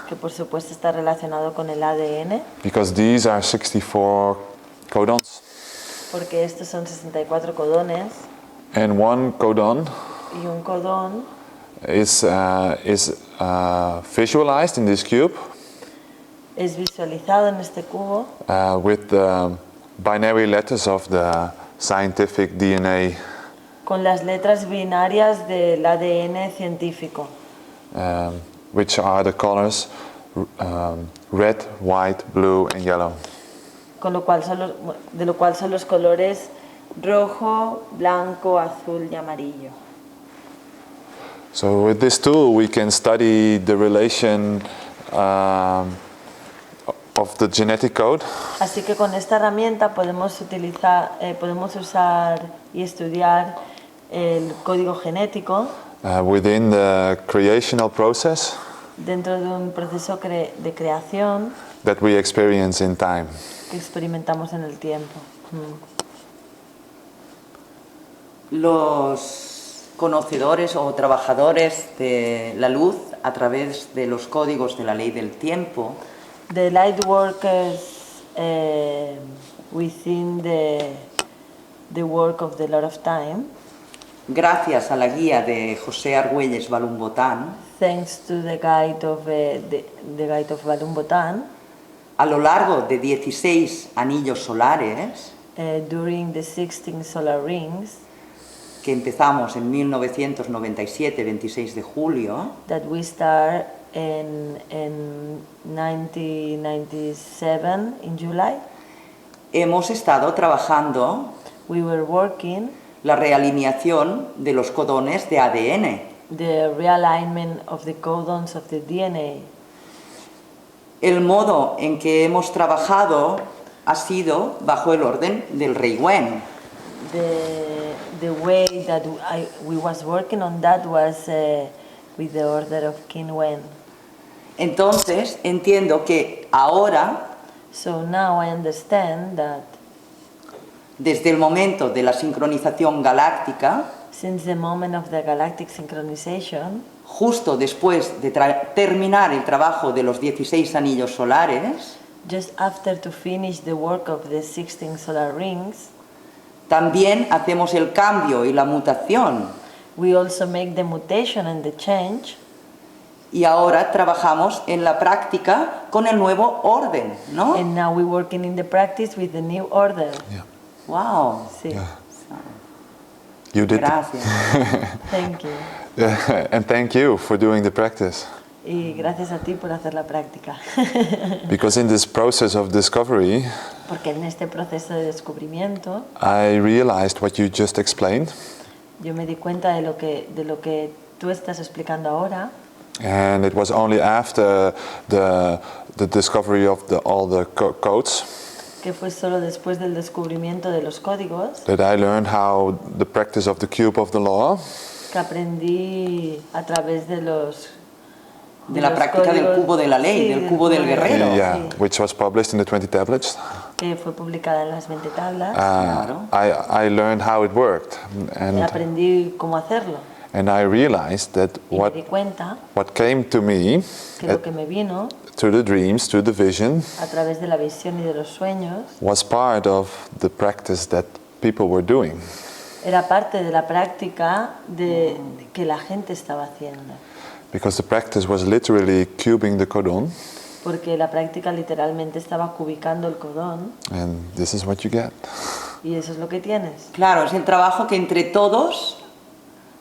que por supuesto está relacionado con el ADN, because these are 64 codons. porque estos son 64 codones And one codon y un codón is visualized in this cube es visualizado en este cubo with the binary letters of the scientific DNA, con las letras binarias del ADN científico, which are the colors red, white, blue, and yellow. con lo cual de lo cual son los colores rojo, blanco, azul y amarillo. So with this tool we can study the relation of the genetic code Así que con esta herramienta podemos usar y estudiar el código genético within the creational process dentro de un proceso de creación that we experience in time. que experimentamos en el tiempo. Los conocedores o trabajadores de la luz a través de los códigos de la ley del tiempo The light workers within the work of the Lord of Time, gracias a la guía de José Argüelles Balumbotán, thanks to the guide of the guide of Balumbotán, a lo largo de 16 anillos solares during the 16 solar rings que empezamos en 1997, 26 de julio, that we start in 1997 in July, hemos estado trabajando we were working la realineación de los codones de ADN. the realignment of the codons of the DNA. El modo en que hemos trabajado ha sido bajo el orden del rey Wen. The way that we was working on that was with the order of King Wen. Entonces entiendo que ahora, So now I understand that desde el momento de la sincronización galáctica, since the moment of the galactic synchronization, justo después de terminar el trabajo de los 16 anillos solares, just after to finish the work of the 16 solar rings, también hacemos el cambio y la mutación. we also make the mutation and the change, Y ahora trabajamos en la práctica con el nuevo orden, ¿no? and now we're working in the practice with the new order. Yeah. ¡Wow! Sí. You did. Gracias. Thank you. And thank you for doing the practice. Y gracias a ti por hacer la práctica. Because in this process of discovery, Porque en este proceso de descubrimiento I realized what you just explained, yo me di cuenta de lo que tú estás explicando ahora, and it was only after the discovery of all the codes que fue solo después del descubrimiento de los códigos that I learned how the practice of the cube of the law que aprendí a través de los De la práctica del cubo de la ley, del cubo del guerrero. yeah, sí, which was published in the 20 tablets. que fue publicada en las 20 tablas. Claro. I learned how it worked, Y aprendí cómo hacerlo. and I realized that Y me di cuenta what came to me que lo que me vino through the dreams, through the vision, a través de la visión y de los sueños was part of the practice that people were doing. era parte de la práctica que la gente estaba haciendo. Because the practice was literally cubing the codon, Porque la práctica literalmente estaba cubicando el codón and this is what you get. y eso es lo que tienes. Claro, es el trabajo que entre todos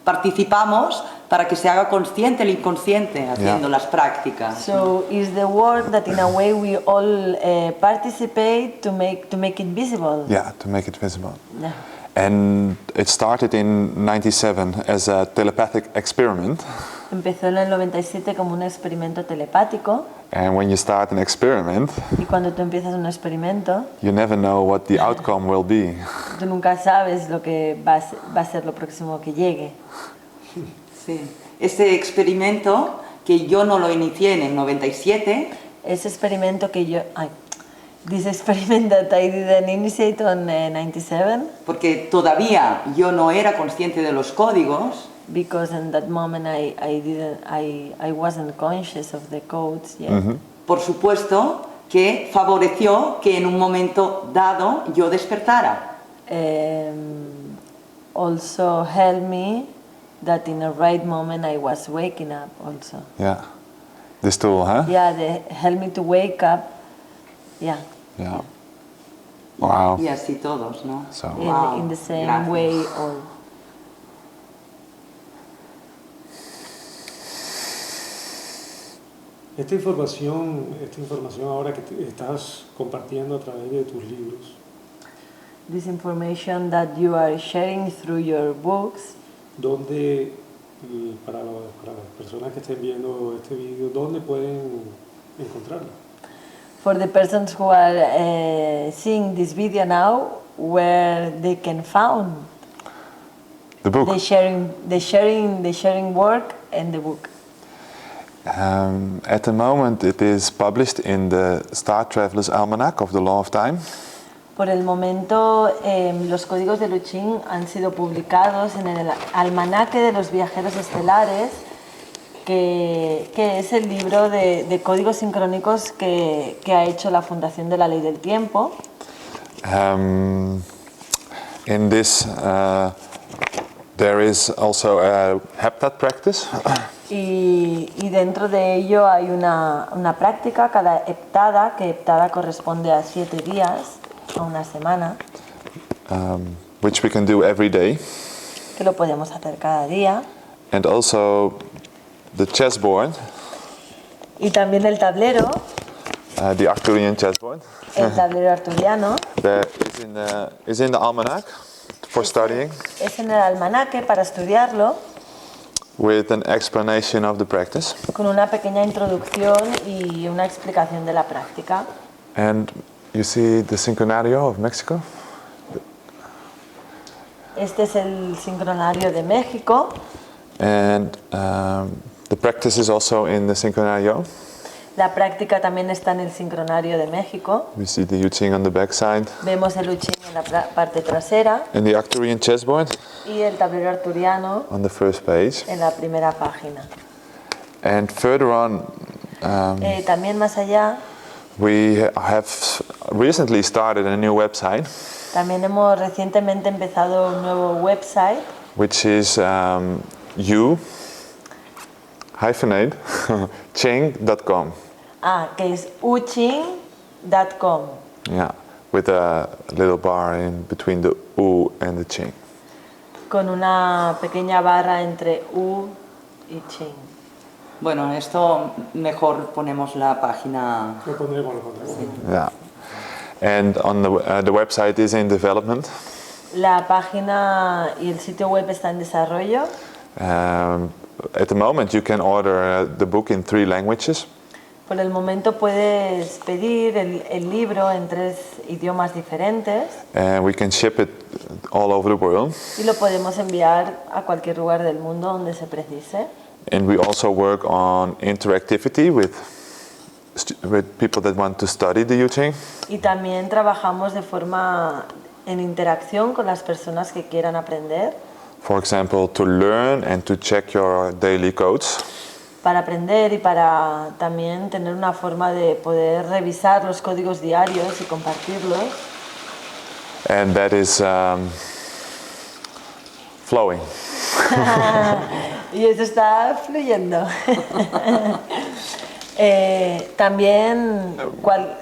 participamos para que se haga consciente el inconsciente haciendo las prácticas. So it's the work that in a way we all participate to make it visible. Yeah, to make it visible. Yeah. And it started in 97 as a telepathic experiment. Empezó en el 97 como un experimento telepático. And when you start an experiment, Y cuando tú empiezas un experimento, you never know what the outcome will be. tú nunca sabes lo que va a ser lo próximo que llegue. Sí. Este experimento, que yo no lo inicié en el 97, Ese experimento que yo... This experiment that I didn't initiate on 97, porque todavía yo no era consciente de los códigos, because in that moment I wasn't conscious of the codes yet. por supuesto que favoreció que en un momento dado yo despertara. Also helped me that in the right moment I was waking up also. Yeah. This tool, huh? Yeah, they helped me to wake up. Yeah. Yeah. Wow. Y así todos, ¿no? So, In the same Gracias. way all. Esta información ahora que estás compartiendo a través de tus libros, This information that you are sharing through your books, ¿dónde, para las personas que estén viendo este vídeo, dónde pueden encontrarla? for the persons who are seeing this video now, where they can find the book. the sharing work and the book. At the moment, it is published in the Star Traveler's Almanac of the Law of Time. Por el momento, los códigos de U Ching han sido publicados en el almanaque de los viajeros estelares, que es el libro de códigos sincrónicos que ha hecho la Fundación de la Ley del Tiempo. In this, there is also a heptad practice. Y dentro de ello hay una práctica, cada heptada, que heptada corresponde a 7 días, a una semana, Which we can do every day. que lo podemos hacer cada día. And also the chessboard, Y también el tablero, the Arcturian chessboard, el tablero arturiano, that is in the almanac for studying, es en el almanaque para estudiarlo, with an explanation of the practice. con una pequeña introducción y una explicación de la práctica. And you see the Synchronario of Mexico? Este es el sincronario de México. And the practice is also in the Synchronario. La práctica también está en el sincronario de México. We see the U Ching on the back side. Vemos el U Ching en la parte trasera And the Arcturian chessboard y el tablero arturiano on the first page. en la primera página. And further on, También más allá, we have recently started a new website, también hemos recientemente empezado un nuevo website, which is u-ching.com. que es uching.com, Yeah, with a little bar in between the U and the Ching. con una pequeña barra entre U y Ching. Bueno, esto mejor ponemos la página. Lo pondremos. Yeah, and on the website is in development. La página y el sitio web está en desarrollo. At the moment, you can order the book in 3 languages. Por el momento puedes pedir el libro en 3 idiomas diferentes And we can ship it all over the world. y lo podemos enviar a cualquier lugar del mundo donde se precise. And we also work on interactivity with people that want to study the U Ching. Y también trabajamos de forma en interacción con las personas que quieran aprender, For example, to learn and to check your daily codes. para aprender y para también tener una forma de poder revisar los códigos diarios y compartirlos. And that is flowing. Y eso está fluyendo. También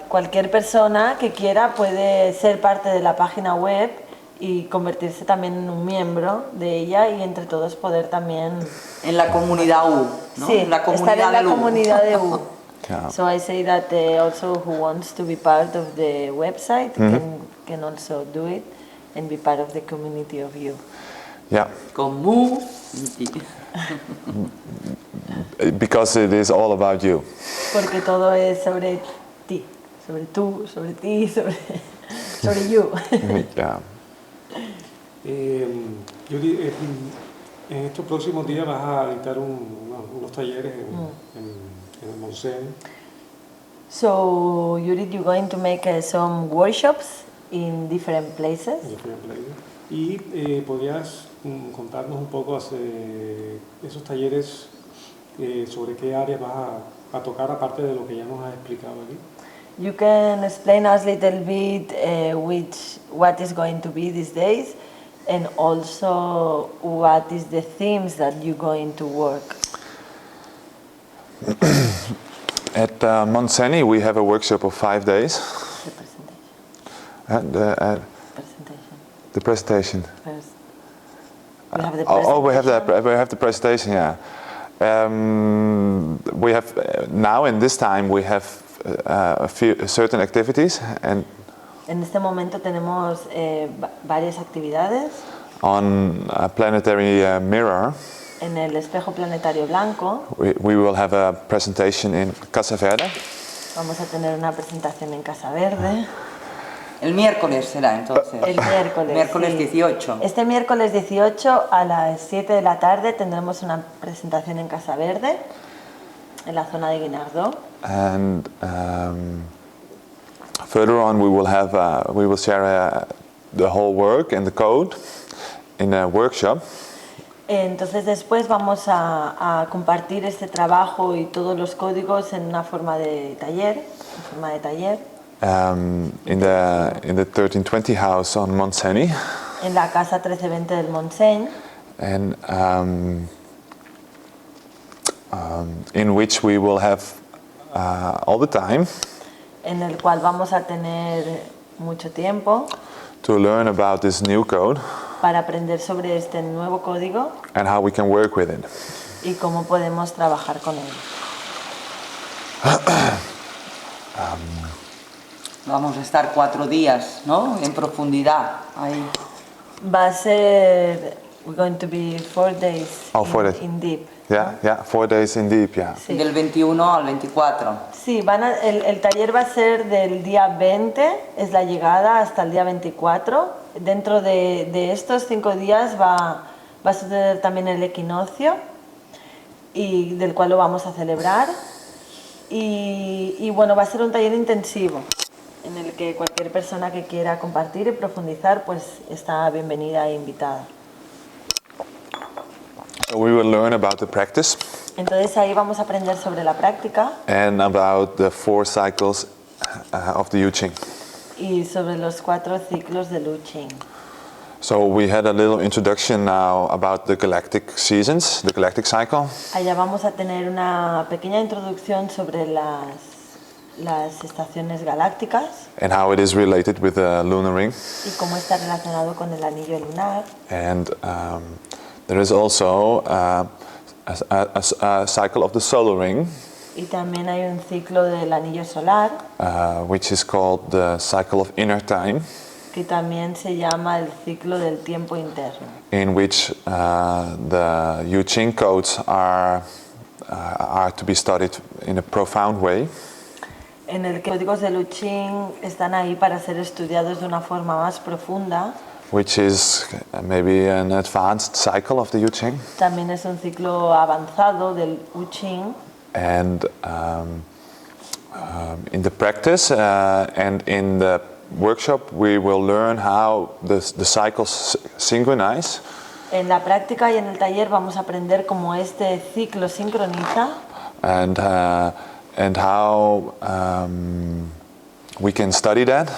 cualquier persona que quiera puede ser parte de la página web y convertirse también en un miembro de ella y entre todos poder también... En la comunidad U, ¿no? Sí, la estar en la del U. comunidad de U. Yeah. So I say that also who wants to be part of the website can also do it and be part of the community of you. Yeah. Comú. because it is all about you. Porque todo es sobre ti, sobre tú, sobre ti, sobre you. Yeah. Juryt, en estos próximos días vas a dictar unos talleres en el Monsen. So, Juryt, you're going to make some workshops in different places. Y podrías contarnos un poco esos talleres sobre qué áreas vas a tocar, aparte de lo que ya nos has explicado aquí. You can explain us a little bit what is going to be these days, and also what is the themes that you're going to work. At Monseni we have a workshop of 5 days. The presentation. The presentation. First. We have the presentation. We have the presentation. Yeah. We have now in this time we have certain activities, and En este momento tenemos varias actividades. On a planetary mirror, En el espejo planetario blanco we will have a presentation in Casa Verde. vamos a tener una presentación en Casa Verde. El miércoles será entonces. El miércoles. Miércoles sí. 18. Este miércoles 18 a las 7 de la tarde tendremos una presentación en Casa Verde, en la zona de Guinardó. And further on, we will share the whole work and the code in a workshop. Entonces después vamos a compartir este trabajo y todos los códigos en una forma de taller, In the 1320 house on Montseny. en la casa 1320 del Montseny. And in which we will have all the time En el cual vamos a tener mucho tiempo to learn about this new code para aprender sobre este nuevo código and how we can work with it. y cómo podemos trabajar con él. Vamos a estar 4 días, ¿no? En profundidad. Ahí. Va a ser, we're going to be 4 days, 4 days. in deep. Yeah, yeah, 4 days in deep, yeah. Sí. Del 21 al 24. Sí, el taller va a ser del día 20, es la llegada, hasta el día 24. Dentro de estos 5 días va a suceder también el equinoccio, y del cual lo vamos a celebrar. Y bueno, va a ser un taller intensivo, en el que cualquier persona que quiera compartir y profundizar, pues está bienvenida e invitada. So we will learn about the practice Entonces ahí vamos a aprender sobre la práctica and about the 4 cycles of the U Ching. y sobre los 4 ciclos del U Ching. So we had a little introduction now about the galactic seasons, the galactic cycle. Allá vamos a tener una pequeña introducción sobre las estaciones galácticas And how it is related with the lunar ring. y cómo está relacionado con el anillo lunar. And there is also a cycle of the solar ring, Y también hay un ciclo del anillo solar, which is called the cycle of inner time, que también se llama el ciclo del tiempo interno, in which the U Ching codes are to be studied in a profound way. en el que los códigos del U Ching están ahí para ser estudiados de una forma más profunda. Which is maybe an advanced cycle of the U Ching. También es un ciclo avanzado del U Ching. And in the practice and in the workshop, we will learn how the cycles synchronize. En la práctica y en el taller vamos a aprender cómo este ciclo sincroniza And how we can study that,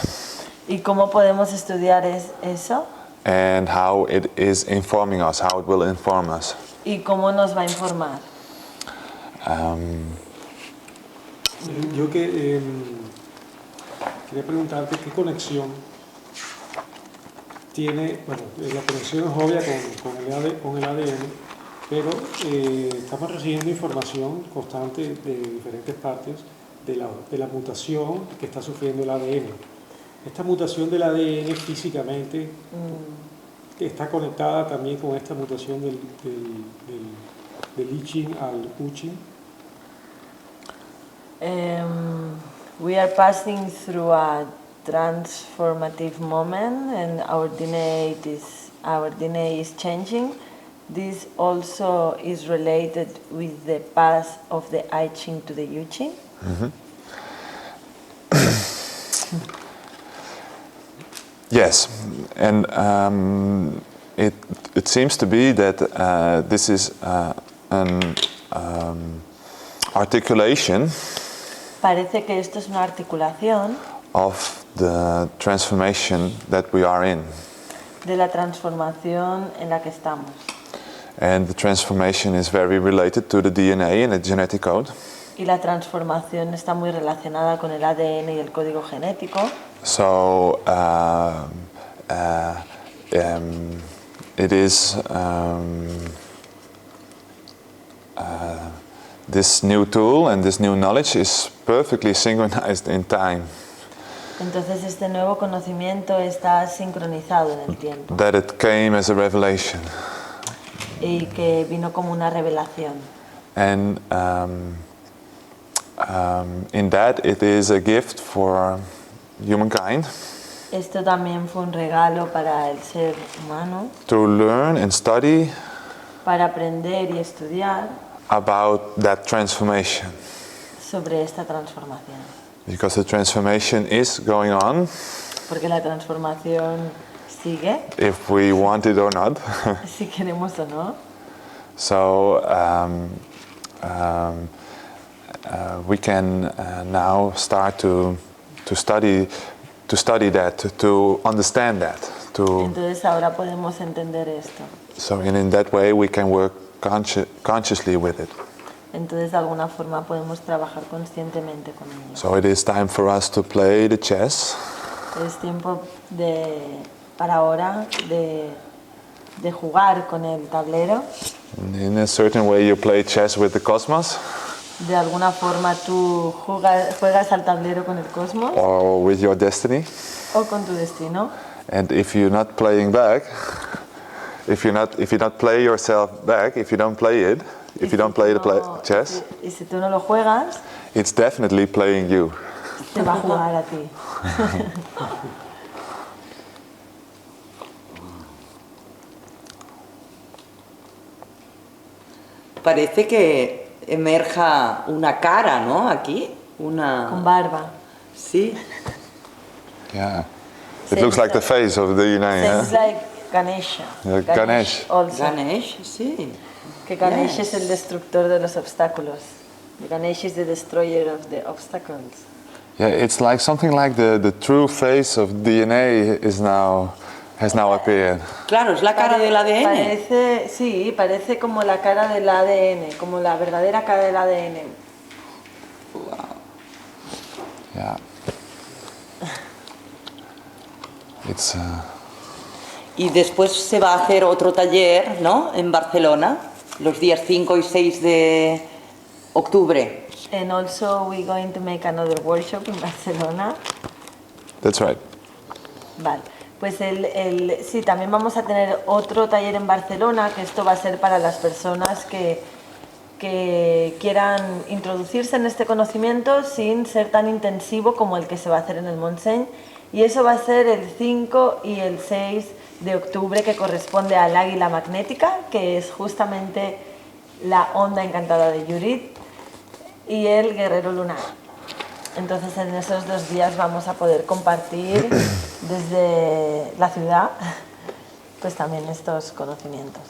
y cómo podemos estudiar eso and how it is informing us, how it will inform us. y cómo nos va a informar. Yo quería preguntarte qué conexión tiene, bueno, la conexión es obvia con el ADN, pero estamos recibiendo información constante de diferentes partes de la mutación que está sufriendo el ADN. Esta mutación del ADN físicamente está conectada también con esta mutación del I Ching al U Ching? We are passing through a transformative moment, and our DNA is changing. This also is related with the path of the I Ching to the U Ching. Yes, and it seems to be that this is an articulation Parece que esto es una articulación of the transformation that we are in. de la transformación en la que estamos. And the transformation is very related to the DNA and the genetic code. Y la transformación está muy relacionada con el ADN y el código genético. So it is this new tool and this new knowledge is perfectly synchronized in time. Entonces este nuevo conocimiento está sincronizado en el tiempo That it came as a revelation. y que vino como una revelación. And in that it is a gift for humankind Esto también fue un regalo para el ser humano, to learn and study para aprender y estudiar about that transformation. sobre esta transformación. Because the transformation is going on, Porque la transformación sigue, if we want it or not. si queremos o no. So we can now start to study that, to understand that. Entonces ahora podemos entender esto. So in that way we can work consciously with it. Entonces de alguna forma podemos trabajar conscientemente con ello. So it is time for us to play the chess. Es tiempo para ahora de jugar con el tablero. In a certain way you play chess with the cosmos De alguna forma tú juegas al tablero con el cosmos or with your destiny. o con tu destino. And if you're not playing back, if you not play yourself back, if you don't play it, if you don't play the chess, Y si tú no lo juegas, it's definitely playing you. te va a jugar a ti. Parece que emerja una cara, ¿no? Aquí, una... Con barba. Sí. Yeah. It looks like the face of the United. Seems like Ganesha. Yeah, Ganesh. Also. Ganesh, sí. Que Ganesh Yes. es el destructor de los obstáculos. Ganesh is the destroyer of the obstacles. Yeah, it's like something like the true face of DNA has now appeared. Claro, es la cara del ADN. Parece como la cara del ADN, como la verdadera cara del ADN. Yeah. It's Y después se va a hacer otro taller, ¿no? En Barcelona, los días 5 y 6 de octubre. And also we're going to make another workshop in Barcelona. that's right. Vale. Pues sí, también vamos a tener otro taller en Barcelona, que esto va a ser para las personas que quieran introducirse en este conocimiento sin ser tan intensivo como el que se va a hacer en el Montseny. Y eso va a ser el 5 y el 6 de octubre, que corresponde al águila magnética, que es justamente la onda encantada de Juryt, y el guerrero lunar. Entonces en esos 2 días vamos a poder compartir desde la ciudad pues también estos conocimientos.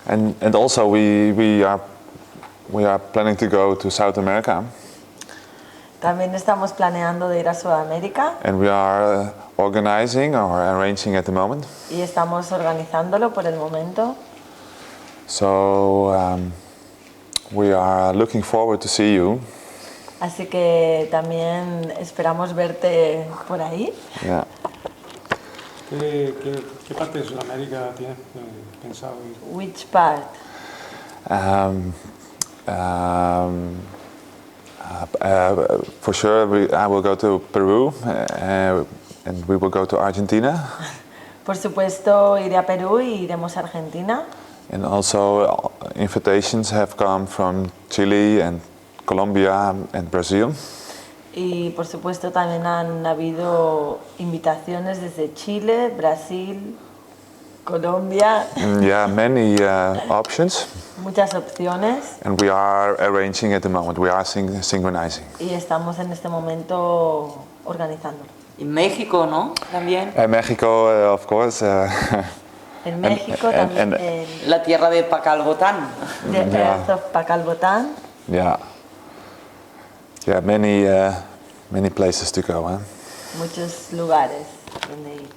And also we are planning to go to South America. También estamos planeando de ir a Sudamérica And we are organizing or arranging at the moment. y estamos organizándolo por el momento. So we are looking forward to see you. Así que también esperamos verte por ahí. Yeah. ¿Qué parte de Sudamérica tienes pensado ir? Which part? For sure, I will go to Peru, and we will go to Argentina. Por supuesto iré a Perú y iremos a Argentina. And also invitations have come from Chile and Colombia and Brazil. Y por supuesto también han habido invitaciones desde Chile, Brasil, Colombia, Yeah, many options. muchas opciones, And we are arranging at the moment, we are synchronizing. y estamos en este momento organizándolo. Y México, ¿no? También. Mexico, of course. En México and- también, and- La tierra de Pacalbotán. de Yeah. Earth of Pacalbotán, Yeah. Yeah, many places to go. Huh? muchos lugares donde ir.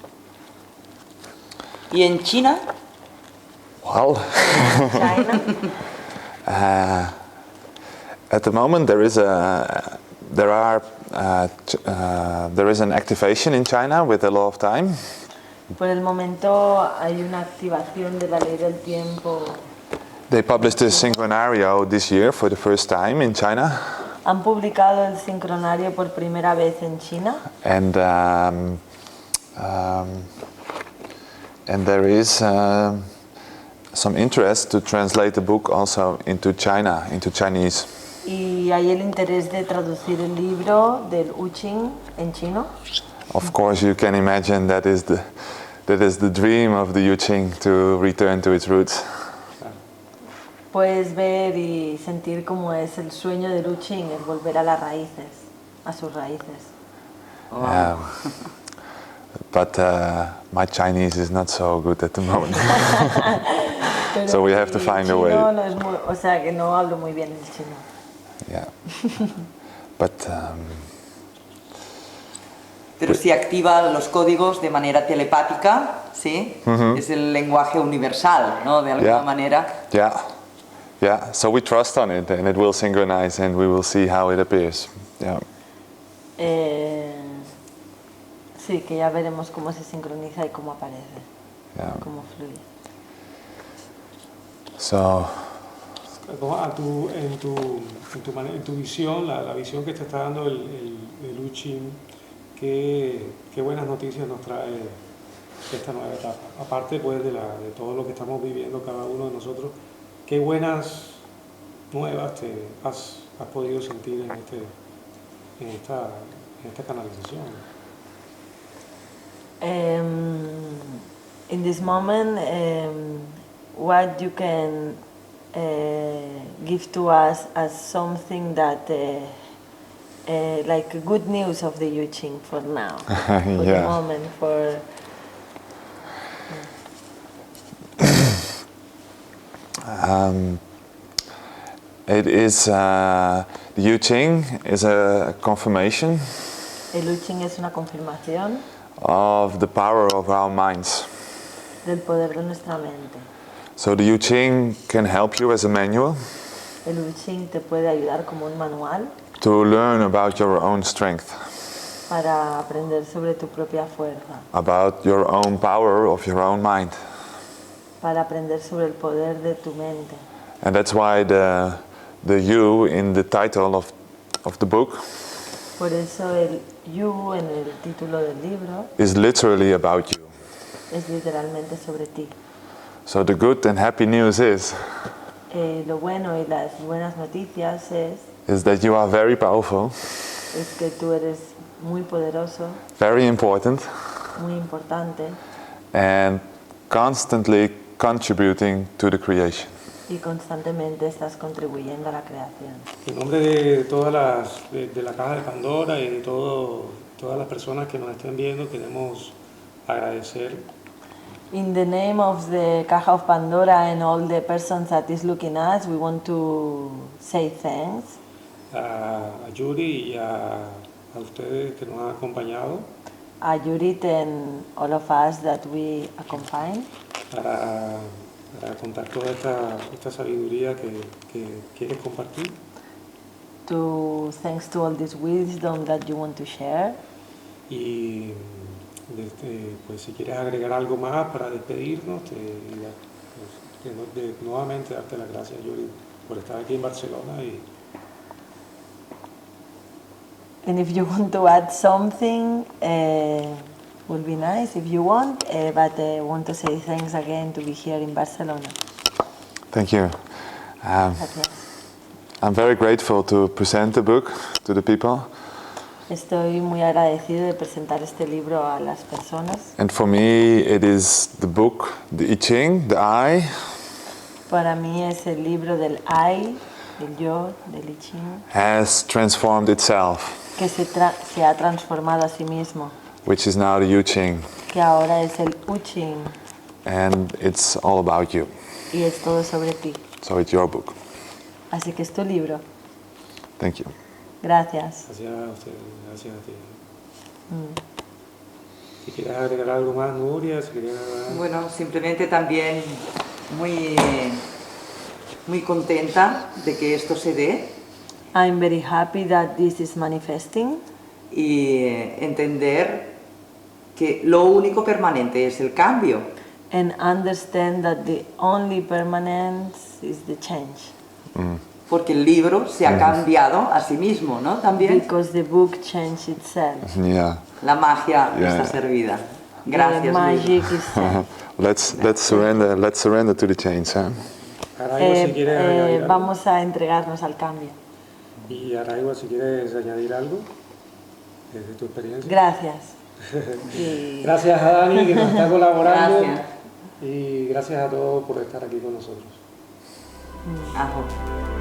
¿Y en China? Well, China, at the moment there is an activation in China with a law of time. por el momento hay una activación de la ley del tiempo. They published a synchronario this year for the first time in China, Han publicado el sincronario por primera vez en China and there is some interest to translate the book also into Chinese. y hay el interés de traducir el libro del U Ching en chino. Of course, you can imagine that is the dream of the U Ching to return to its roots. Puedes ver y sentir cómo es el sueño del U Ching, es volver a las raíces, a sus raíces. But my Chinese is not so good at the moment. Pero So we have to mi find a chino way. no es muy, o sea que no hablo muy bien el chino. Yeah. But Pero sí activa los códigos de manera telepática, ¿sí? Es el lenguaje universal, ¿no? De alguna Yeah. manera. yeah. So we trust on it, and it will synchronize, and we will see how it appears. Yeah. Sí, que ya veremos cómo se sincroniza y cómo aparece, Yeah. cómo fluye. So En tu visión, la visión que te está dando el U Ching, qué buenas noticias nos trae esta nueva etapa. Aparte pues de todo lo que estamos viviendo cada uno de nosotros, qué buenas nuevas has podido sentir en esta canalización. In this moment, what you can give to us as something that like good news of the U Ching for now, for the Yeah. moment, for it is the U Ching is a confirmation el U Ching es una confirmación of the power of our minds. del poder de nuestra mente. So the U Ching can help you as a manual El U Ching te puede ayudar como un manual to learn about your own strength, para aprender sobre tu propia fuerza, about your own power of your own mind. para aprender sobre el poder de tu mente. And that's why the U in the title of the book Por eso el You en el título del libro is literally about you. es literalmente sobre ti. So the good and happy news is Lo bueno y las buenas noticias is that you are very powerful, es que tú eres muy poderoso, very important, muy importante and constantly contributing to the creation. y constantemente estás contribuyendo a la creación. En nombre de todas de la caja de Pandora y de todas las personas que nos estén viendo, queremos agradecer In the name of the Caja of Pandora and all the persons that is looking at us, we want to say thanks a Juryt y a ustedes que nos han acompañado a Juryt and all of us that we accompany para contar toda esta sabiduría que quieres compartir. thanks to all this wisdom that you want to share. Y pues si quieres agregar algo más para despedirnos, nuevamente darte las gracias, Juryt, por estar aquí en Barcelona. And if you want to add something, will be nice if you want, but I want to say thanks again to be here in Barcelona. Thank you. Gracias. I'm very grateful to present the book to the people. Estoy muy agradecido de presentar este libro a las personas. And for me, it is the book, the I Ching, the I, Para mí es el libro del I, del yo, del I Ching, has transformed itself, que se ha transformado a sí mismo, which is now the U Ching. que ahora es el U Ching, And it's all about you. y es todo sobre ti. So it's your book. Así que es tu libro. Thank you. Gracias. Gracias a usted, gracias a ti. Si quieres agregar algo más, Nuria, si quieres agregar... Bueno, simplemente también muy, muy contenta de que esto se dé I'm very happy that this is manifesting. y entender que lo único permanente es el cambio. And understand that the only permanence is the change. Porque el libro se ha cambiado a sí mismo, ¿no? También Because the book changed itself. Yeah. la magia Yeah. está servida. The Gracias, magic libro. is set. Let's surrender to the change. Huh? Araigo, si quieres añadir algo. Vamos a entregarnos al cambio. Y Araigo, si quieres añadir algo desde tu experiencia. Gracias. Y Gracias a Dani, que nos está colaborando. Gracias. Y gracias a todos por estar aquí con nosotros. Ajo.